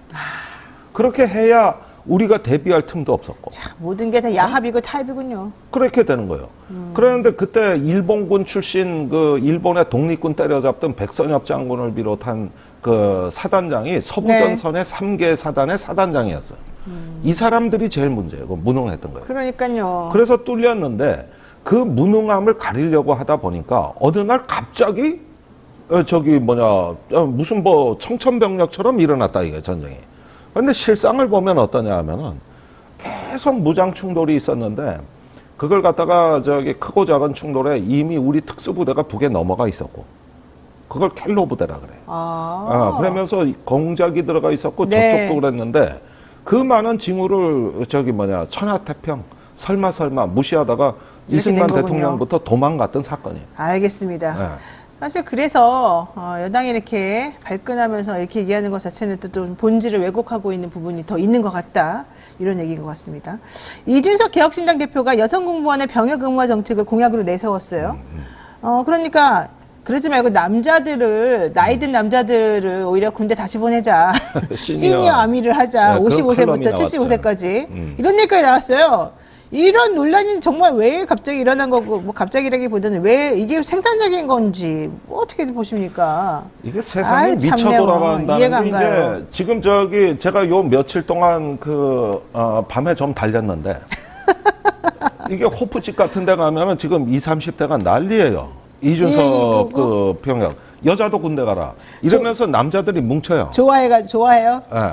그렇게 해야 우리가 대비할 틈도 없었고. 참, 모든 게 다 야합이고 타협이군요. 그렇게 되는 거예요. 그런데 그때 일본군 출신 그 일본의 독립군 때려잡던 백선엽 장군을 비롯한 그 사단장이 서부전선의 3개 사단의 사단장이었어요. 이 사람들이 제일 문제예요. 무능했던 거예요. 그러니까요. 그래서 뚫렸는데 그 무능함을 가리려고 하다 보니까 어느 날 갑자기 무슨 뭐 청천벽력처럼 일어났다 이게 전쟁이. 그런데 실상을 보면 어떠냐 하면은 계속 무장 충돌이 있었는데 그걸 갖다가 크고 작은 충돌에 이미 우리 특수부대가 북에 넘어가 있었고 그걸 켈로 부대라 그래. 그러면서 공작이 들어가 있었고 네. 저쪽도 그랬는데 그 많은 징후를 천하태평 설마 무시하다가 이렇게 이승만 된 거군요. 대통령부터 도망갔던 사건이에요. 알겠습니다. 네. 사실 그래서 여당이 이렇게 발끈하면서 이렇게 얘기하는 것 자체는 또 좀 본질을 왜곡하고 있는 부분이 더 있는 것 같다. 이런 얘기인 것 같습니다. 이준석 개혁신당 대표가 여성 공무원의 병역 의무화 정책을 공약으로 내세웠어요. 그러니까 그러지 말고 나이 든 남자들을 오히려 군대 다시 보내자. 시니어 아미를 하자. 네, 그런 55세부터 칼럼이 75세까지. 이런 얘기까지 나왔어요. 이런 논란이 정말 왜 갑자기 일어난 거고, 뭐 갑자기라기보다는 왜 이게 생산적인 건지, 뭐 어떻게 보십니까? 이게 세상이 아이, 미쳐 참네요. 돌아간다는 이해가 게 안 가요. 이제 지금 제가 요 며칠 동안 밤에 좀 달렸는데 이게 호프집 같은 데 가면은 지금 20, 30대가 난리예요. 이준석 그 병역. 여자도 군대 가라. 이러면서 남자들이 뭉쳐요. 좋아해요? 예.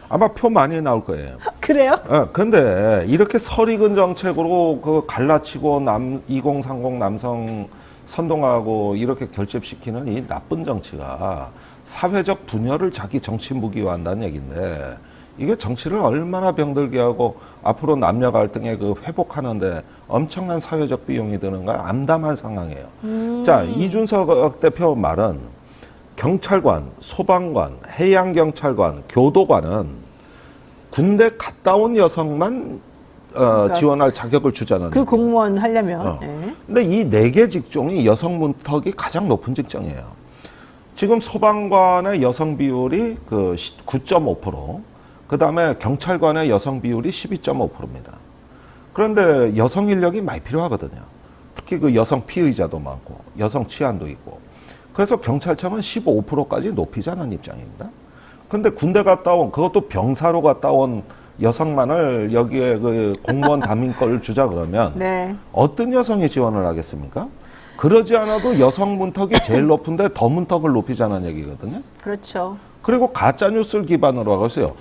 아마 표 많이 나올 거예요. 그래요? 예. 근데 이렇게 설익은 정책으로 갈라치고 2030 남성 선동하고 이렇게 결집시키는 이 나쁜 정치가 사회적 분열을 자기 정치 무기화한다는 얘기인데 이게 정치를 얼마나 병들게 하고 앞으로 남녀 갈등에 회복하는데 엄청난 사회적 비용이 드는가 암담한 상황이에요. 자, 이준석 대표 말은 경찰관, 소방관, 해양경찰관, 교도관은 군대 갔다 온 여성만 그러니까 지원할 자격을 주자는 그 얘기예요. 공무원 하려면. 네. 근데 이 4개 직종이 여성 문턱이 가장 높은 직종이에요. 지금 소방관의 여성 비율이 9.5%, 그 다음에 경찰관의 여성 비율이 12.5%입니다. 그런데 여성 인력이 많이 필요하거든요. 특히 그 여성 피의자도 많고, 여성 치안도 있고. 그래서 경찰청은 15%까지 높이자는 입장입니다. 근데 군대 갔다 온, 그것도 병사로 갔다 온 여성만을 여기에 공무원 담임권을 주자 그러면 네. 어떤 여성이 지원을 하겠습니까? 그러지 않아도 여성 문턱이 제일 높은데 더 문턱을 높이자는 얘기거든요. 그렇죠. 그리고 가짜 뉴스를 기반으로 하고 있어요.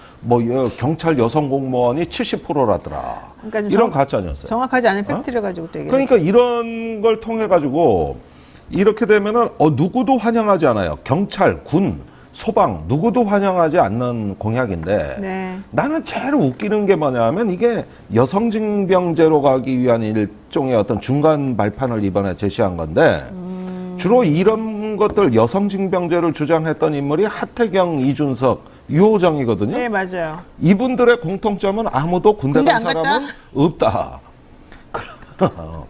경찰 여성 공무원이 70%라더라. 그러니까 좀 이런 가짜 뉴스. 정확하지 않은 팩트를 가지고 또 얘기해요. 그러니까 이런 걸 통해 가지고 이렇게 되면은 누구도 환영하지 않아요. 경찰, 군, 소방 누구도 환영하지 않는 공약인데 네. 나는 제일 웃기는 게 뭐냐면 이게 여성징병제로 가기 위한 일종의 어떤 중간 발판을 이번에 제시한 건데 주로 이런 것들 여성징병제를 주장했던 인물이 하태경, 이준석, 유호정이거든요. 네, 맞아요. 이분들의 공통점은 아무도 군대 군대 간 안 사람은 없다. 그러면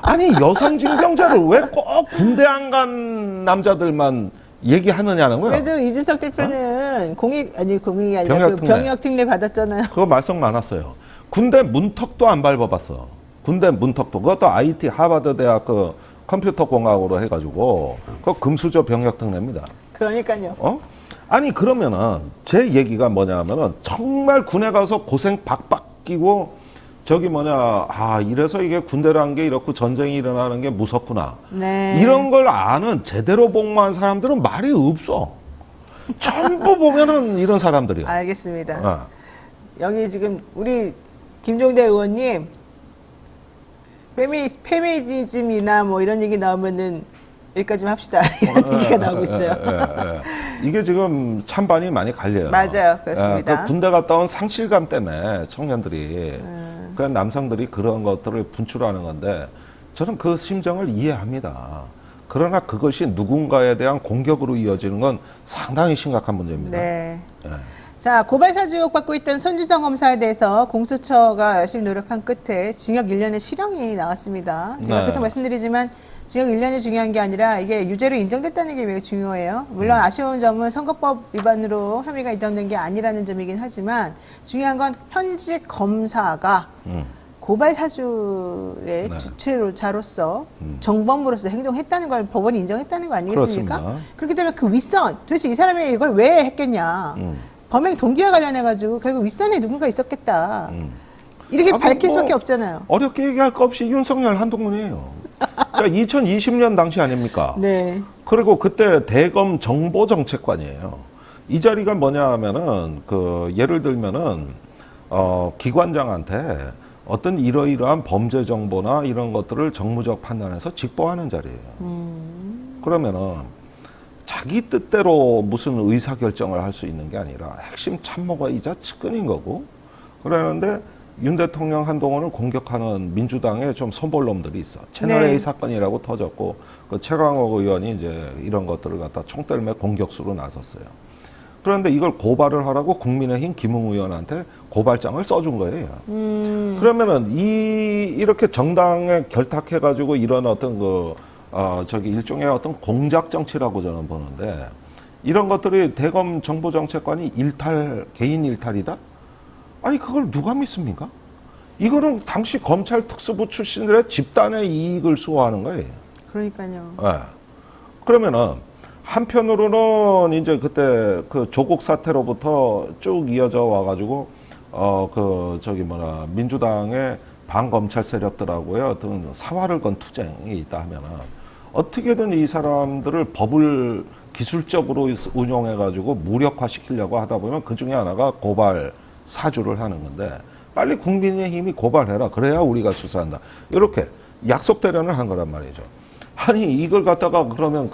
아니 여성징병제를 왜 꼭 군대 안 간 남자들만 얘기하느냐는 거예요. 그래도 이준석 대표는 공익이 아니라 병역특례. 병역특례 받았잖아요. 그거 말썽 많았어요. 군대 문턱도 안 밟아봤어. 군대 문턱도. 그것도 IT 하버드 대학 컴퓨터 공학으로 해가지고 그거 금수저 병역특례입니다. 그러니까요. 아니 그러면은 제 얘기가 뭐냐면은 정말 군에 가서 고생 박박 끼고 이래서 이게 군대라는 게 이렇고 전쟁이 일어나는 게 무섭구나. 네. 이런 걸 아는 제대로 복무한 사람들은 말이 없어. 전부 보면은 이런 사람들이야. 알겠습니다. 여기 지금 우리 김종대 의원님 페미니즘이나 뭐 이런 얘기 나오면은 여기까지만 합시다. 이런 얘기가 나오고 있어요. 이게 지금 찬반이 많이 갈려요. 맞아요. 그렇습니다. 군대 갔다 온 상실감 때문에 청년들이 그냥 남성들이 그런 것들을 분출하는 건데 저는 그 심정을 이해합니다. 그러나 그것이 누군가에 대한 공격으로 이어지는 건 상당히 심각한 문제입니다. 네. 자, 고발 사주 의혹 받고 있던 손주정 검사에 대해서 공수처가 열심히 노력한 끝에 징역 1년의 실형이 나왔습니다. 제가 네. 계속 말씀드리지만 징역 1년이 중요한 게 아니라 이게 유죄로 인정됐다는 게 매우 중요해요. 물론 아쉬운 점은 선거법 위반으로 혐의가 인정된 게 아니라는 점이긴 하지만 중요한 건 현직 검사가 고발 사주의 네. 주체자로서 정범으로서 행동했다는 걸 법원이 인정했다는 거 아니겠습니까? 그렇습니다. 그렇기 때문에 그 윗선, 도대체 이 사람이 이걸 왜 했겠냐. 범행 동기와 관련해가지고 결국 윗선에 누군가 있었겠다. 이렇게 아, 밝힐 뭐 수밖에 없잖아요. 어렵게 얘기할 거 없이 윤석열 한동훈이에요. 자, 2020년 당시 아닙니까? 네. 그리고 그때 대검 정보정책관이에요. 이 자리가 뭐냐 하면은 예를 들면은 기관장한테 어떤 이러이러한 범죄 정보나 이런 것들을 정무적 판단해서 직보하는 자리예요. 그러면은 자기 뜻대로 무슨 의사결정을 할 수 있는 게 아니라 핵심 참모가이자 측근인 거고, 그러는데 윤 대통령 한동훈을 공격하는 민주당에 좀 손볼놈들이 있어. 채널A 네. 사건이라고 터졌고, 그 최강욱 의원이 이제 이런 것들을 갖다 총대를 공격수로 나섰어요. 그런데 이걸 고발을 하라고 국민의힘 김웅 의원한테 고발장을 써준 거예요. 그러면은 이렇게 정당에 결탁해가지고 이런 어떤 일종의 어떤 공작 정치라고 저는 보는데, 이런 것들이 대검 정보정책관이 개인 일탈이다? 아니, 그걸 누가 믿습니까? 이거는 당시 검찰 특수부 출신들의 집단의 이익을 수호하는 거예요. 그러니까요. 네. 그러면은 한편으로는 이제 그때 그 조국 사태로부터 쭉 이어져 와가지고 민주당의 반검찰 세력들하고의 어떤 사활을 건 투쟁이 있다 하면은 어떻게든 이 사람들을 법을 기술적으로 운용해가지고 무력화시키려고 하다 보면 그 중에 하나가 고발 사주를 하는 건데, 빨리 국민의힘이 고발해라. 그래야 우리가 수사한다. 이렇게 약속 대련을 한 거란 말이죠. 아니, 이걸 갖다가 그러면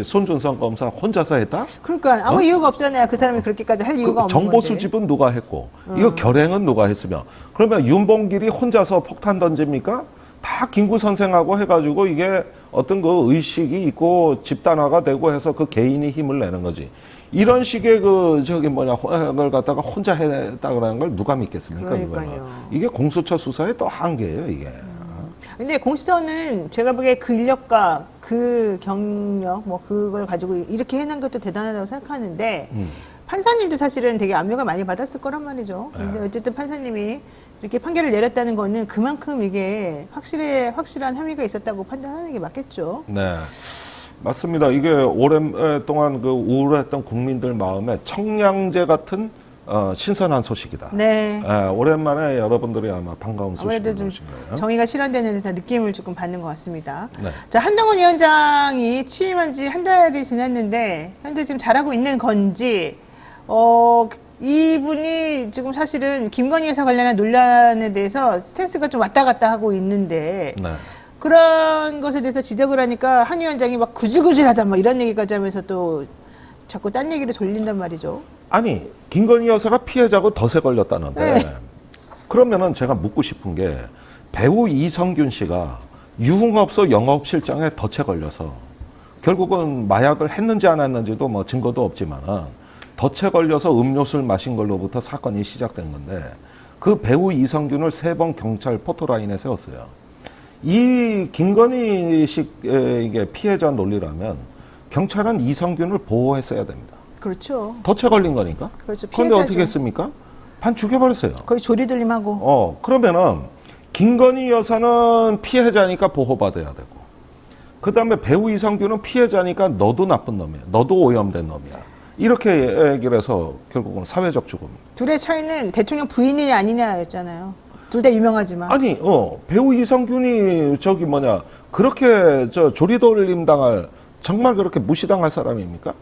손준성 검사 혼자서 했다? 그러니까 아무 이유가 없잖아요. 그 사람이 그렇게까지 할 이유가 없는 정보 건데. 수집은 누가 했고, 이거 결행은 누가 했으며, 그러면 윤봉길이 혼자서 폭탄 던집니까? 다 김구 선생하고 해가지고 이게 어떤 의식이 있고 집단화가 되고 해서 그 개인이 힘을 내는 거지. 이런 식의 걸 갖다가 혼자 했다 그러는 걸 누가 믿겠습니까? 그러니까요. 이거는. 이게 공수처 수사의 또 한계예요, 이게. 근데 공수처는 제가 보기에 그 인력과 그 경력, 그걸 가지고 이렇게 해낸 것도 대단하다고 생각하는데, 판사님도 사실은 되게 압력을 많이 받았을 거란 말이죠. 근데 어쨌든 판사님이 이렇게 판결을 내렸다는 거는 그만큼 이게 확실한 혐의가 있었다고 판단하는 게 맞겠죠. 네. 맞습니다. 이게 오랫동안 우울했던 국민들 마음에 청량제 같은 신선한 소식이다. 네. 오랜만에 여러분들이 아마 반가운 아무래도 좀 소식을 보신 거예요. 정의가 실현되는 듯한 느낌을 조금 받는 것 같습니다. 네. 자, 한동훈 위원장이 취임한 지 한 달이 지났는데 현재 지금 잘하고 있는 건지, 이분이 지금 사실은 김건희 여사 관련한 논란에 대해서 스탠스가 좀 왔다 갔다 하고 있는데, 네. 그런 것에 대해서 지적을 하니까 한 위원장이 막 구질구질하다 이런 얘기까지 하면서 또 자꾸 딴 얘기를 돌린단 말이죠. 아니, 김건희 여사가 피해자고 덫에 걸렸다는데, 네. 그러면은 제가 묻고 싶은 게, 배우 이성균 씨가 유흥업소 영업실장에 덫에 걸려서 결국은 마약을 했는지 안 했는지도 증거도 없지만은 덫에 걸려서 음료수를 마신 걸로부터 사건이 시작된 건데, 그 배우 이성균을 3번 경찰 포토라인에 세웠어요. 이 김건희식 이게 피해자 논리라면 경찰은 이성균을 보호했어야 됩니다. 그렇죠. 덫에 걸린 거니까. 그렇죠. 그런데 피해자죠. 어떻게 했습니까? 반 죽여버렸어요. 거의 조리돌림하고. 그러면은 김건희 여사는 피해자니까 보호받아야 되고, 그 다음에 배우 이성균은 피해자니까 너도 나쁜 놈이야. 너도 오염된 놈이야. 이렇게 얘기를 해서 결국은 사회적 죽음. 둘의 차이는 대통령 부인이냐 아니냐였잖아요. 둘 다 유명하지만. 아니, 배우 이성균이 그렇게 조리돌림 당할, 정말 그렇게 무시당할 사람입니까?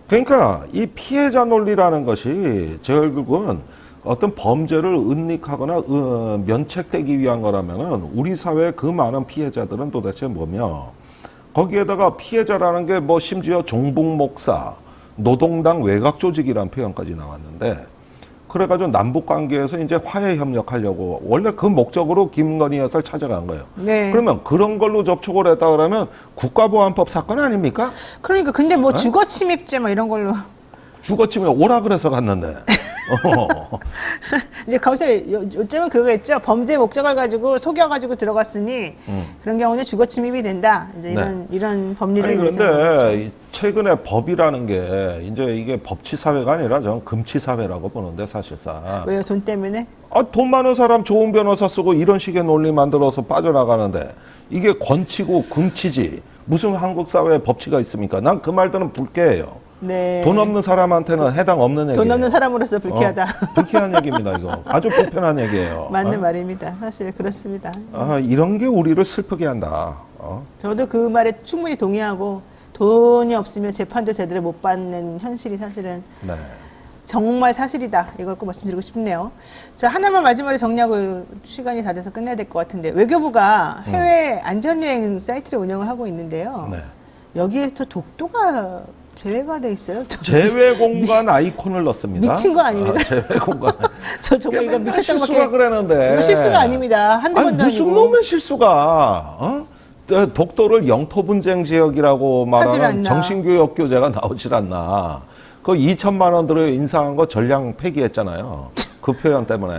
그러니까 이 피해자 논리라는 것이 결국은 어떤 범죄를 은닉하거나 면책되기 위한 거라면은 우리 사회의 그 많은 피해자들은 도대체 뭐며, 거기에다가 피해자라는 게 심지어 종북 목사, 노동당 외곽 조직이라는 표현까지 나왔는데, 그래가지고 남북 관계에서 이제 화해 협력하려고 원래 그 목적으로 김건희 여사를 찾아간 거예요. 네. 그러면 그런 걸로 접촉을 했다 그러면 국가보안법 사건 아닙니까? 그러니까 근데 주거 침입죄 이런 걸로. 주거침에 오라 그래서 갔는데. 이제 거기서 요즘은 그거 있죠. 범죄 목적을 가지고 속여가지고 들어갔으니 그런 경우는 주거 침입이 된다. 이제 이런 법률을 아니 위해서 그런데 최근에 법이라는 게 이제 이게 법치 사회가 아니라 저는 금치 사회라고 보는데 사실상. 왜요? 돈 때문에? 돈 많은 사람 좋은 변호사 쓰고 이런 식의 논리 만들어서 빠져나가는데 이게 권치고 금치지 무슨 한국 사회에 법치가 있습니까? 난 그 말들은 불쾌해요. 네. 돈 없는 사람한테는 해당 없는 얘기예요. 돈 없는 사람으로서 불쾌하다. 불쾌한 얘기입니다. 이거 아주 불편한 얘기예요. 맞는 말입니다. 사실 그렇습니다. 이런 게 우리를 슬프게 한다. 저도 그 말에 충분히 동의하고 돈이 없으면 재판도 제대로 못 받는 현실이 사실은 네. 정말 사실이다. 이걸 꼭 말씀드리고 싶네요. 자, 하나만 마지막으로 정리하고 시간이 다 돼서 끝내야 될 것 같은데 외교부가 해외 안전여행 사이트를 운영을 하고 있는데요. 네. 여기에서 독도가 제외가 돼 있어요. 제외 공간 아이콘을 넣습니다. 미친 거 아닙니까? 제외 공간. 저 정말 이거 미쳤다고 실수가 밖에 그러는데. 이거 실수가 아닙니다. 한두 아니, 번도 무슨 아니고. 놈의 실수가 독도를 영토 분쟁 지역이라고 하질 말하는 않나. 정신교육 교재가 나오질 않나. 그 2천만 원 들어 인상한 거 전량 폐기했잖아요. 그 표현 때문에.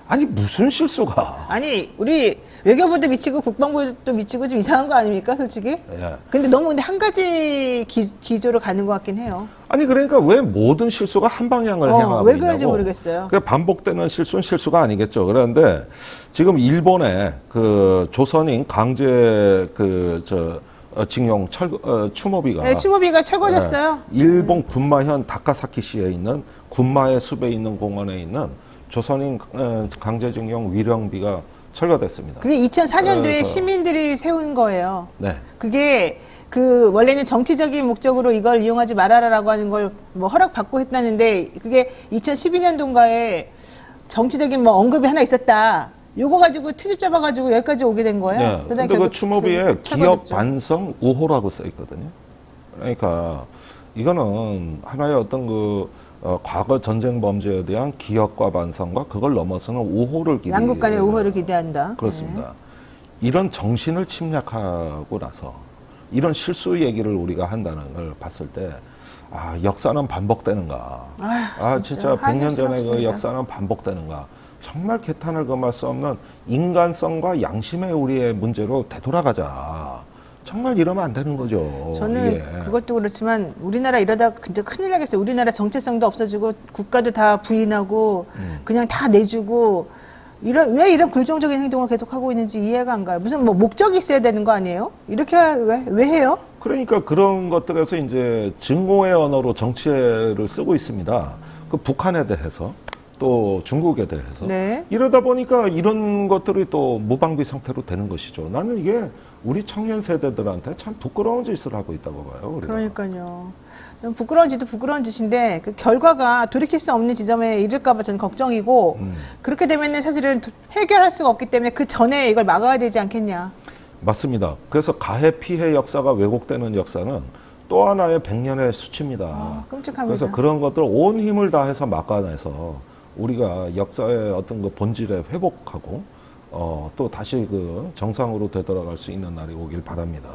아니 무슨 실수가. 아니 우리 외교부도 미치고 국방부도 미치고 좀 이상한 거 아닙니까 솔직히? 예. 근데 너무 근데 한 가지 기조로 가는 것 같긴 해요. 아니 그러니까 왜 모든 실수가 한 방향을 향하고 왜 그런지 있냐고. 모르겠어요. 그 반복되는 실수는 실수가 아니겠죠. 그런데 지금 일본의 그 조선인 강제 징용 추모비가 네, 추모비가 최고졌어요. 일본 군마현 다카사키시에 있는 군마의 숲에 있는 공원에 있는 조선인 강제징용 위령비가 철거됐습니다. 그게 2004년도에 그래서- 시민들이 세운 거예요. 네. 그게 그 원래는 정치적인 목적으로 이걸 이용하지 말아라라고 하는 걸 뭐 허락받고 했다는데 그게 2012년도인가에 정치적인 뭐 언급이 하나 있었다. 요거 가지고 트집 잡아가지고 여기까지 오게 된 거예요. 네. 근데 그 결국 추모비에 철거됐죠. 기억 반성 우호라고 써 있거든요. 그러니까 이거는 하나의 어떤 과거 전쟁 범죄에 대한 기억과 반성과 그걸 넘어서는 우호를 기대. 양국 간의 우호를 기대한다. 그렇습니다. 이런 정신을 침략하고 나서 이런 실수 얘기를 우리가 한다는 걸 봤을 때 역사는 반복되는가. 진짜 100년 전의 그 하소스럽습니다. 역사는 반복되는가. 정말 개탄을 금할 수 없는 인간성과 양심의 우리의 문제로 되돌아가자. 정말 이러면 안 되는 거죠. 저는 이게. 그것도 그렇지만 우리나라 이러다 진짜 큰일 나겠어요. 우리나라 정체성도 없어지고 국가도 다 부인하고 그냥 다 내주고 왜 이런 굴종적인 행동을 계속하고 있는지 이해가 안 가요. 무슨 뭐 목적이 있어야 되는 거 아니에요? 이렇게 왜 해요? 그러니까 그런 것들에서 이제 증오의 언어로 정치를 쓰고 있습니다. 그 북한에 대해서 또 중국에 대해서 네. 이러다 보니까 이런 것들이 또 무방비 상태로 되는 것이죠. 나는 이게 우리 청년 세대들한테 참 부끄러운 짓을 하고 있다고 봐요. 우리가. 그러니까요. 좀 부끄러운 짓도 부끄러운 짓인데 그 결과가 돌이킬 수 없는 지점에 이를까봐 저는 걱정이고 그렇게 되면은 사실은 해결할 수가 없기 때문에 그 전에 이걸 막아야 되지 않겠냐. 맞습니다. 그래서 가해 피해 역사가 왜곡되는 역사는 또 하나의 100년의 수치입니다. 끔찍합니다. 그래서 그런 것들 온 힘을 다해서 막아내서 우리가 역사의 어떤 그 본질에 회복하고 또 다시 그 정상으로 되돌아갈 수 있는 날이 오길 바랍니다.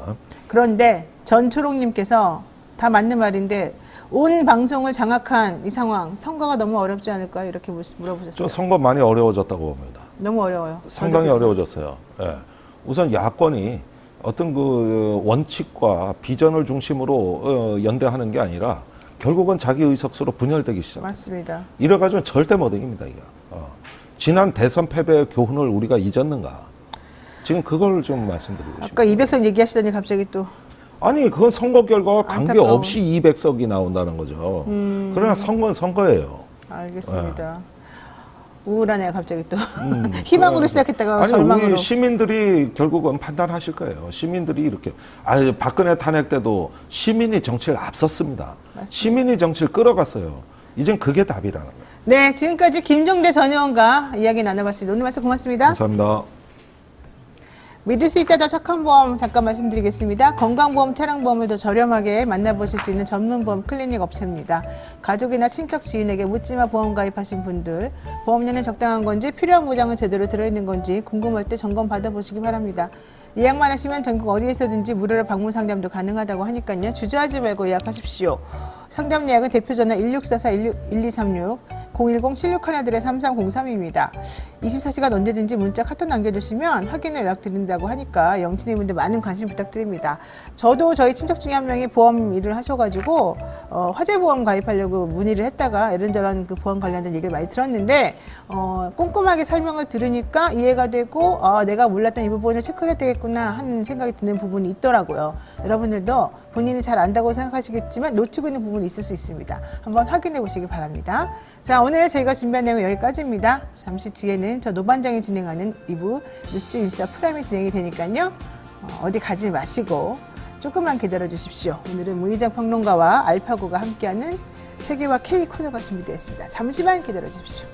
그런데 전초롱님께서 다 맞는 말인데 온 방송을 장악한 이 상황 선거가 너무 어렵지 않을까요? 이렇게 물어보셨어요. 저 선거 많이 어려워졌다고 봅니다. 너무 어려워요. 상당히 어려워졌어요. 예. 우선 야권이 어떤 그 원칙과 비전을 중심으로 연대하는 게 아니라 결국은 자기 의석수로 분열되기 시작합니다. 맞습니다. 이래가지고는 절대 못 이깁니다, 이거. 지난 대선 패배의 교훈을 우리가 잊었는가? 지금 그걸 좀 말씀드리고 싶습니다. 아까 200석 얘기하시더니 갑자기 또 아니, 그건 선거 결과와 안타까워. 관계없이 200석이 나온다는 거죠. 그러나 선거는 선거예요. 알겠습니다. 우울하네요, 갑자기 또. 희망으로 시작했다가 아니, 절망으로. 우리 시민들이 결국은 판단하실 거예요. 시민들이 이렇게. 박근혜 탄핵 때도 시민이 정치를 앞섰습니다. 맞습니다. 시민이 정치를 끌어갔어요. 이젠 그게 답이라는 거예요. 네, 지금까지 김종대 전 의원과 이야기 나눠봤습니다. 오늘 말씀 고맙습니다. 감사합니다. 믿을 수 있다 더 착한 보험 잠깐 말씀드리겠습니다. 건강보험, 차량보험을 더 저렴하게 만나보실 수 있는 전문보험 클리닉 업체입니다. 가족이나 친척, 지인에게 묻지마 보험 가입하신 분들 보험료는 적당한 건지 필요한 보장은 제대로 들어있는 건지 궁금할 때 점검 받아보시기 바랍니다. 예약만 하시면 전국 어디에서든지 무료로 방문 상담도 가능하다고 하니까요. 주저하지 말고 예약하십시오. 상담 예약은 대표 전화 1644-1236, 010-7611-3303입니다. 24시간 언제든지 문자 카톡 남겨주시면 확인 연락 드린다고 하니까 영친이분들 많은 관심 부탁드립니다. 저도 저희 친척 중에 한 명이 보험 일을 하셔가지고 화재보험 가입하려고 문의를 했다가 이런저런 그 보험 관련된 얘기를 많이 들었는데 꼼꼼하게 설명을 들으니까 이해가 되고 내가 몰랐던 이 부분을 체크를 해야 되겠구나 하는 생각이 드는 부분이 있더라고요. 여러분들도 본인이 잘 안다고 생각하시겠지만 놓치고 있는 부분이 있을 수 있습니다. 한번 확인해 보시기 바랍니다. 자, 오늘 저희가 준비한 내용은 여기까지입니다. 잠시 뒤에는 저 노반장이 진행하는 2부 뉴스 인싸 프라임이 진행이 되니까요. 어디 가지 마시고 조금만 기다려 주십시오. 오늘은 문희장 평론가와 알파고가 함께하는 세계와 K 코너가 준비되어 있습니다. 잠시만 기다려 주십시오.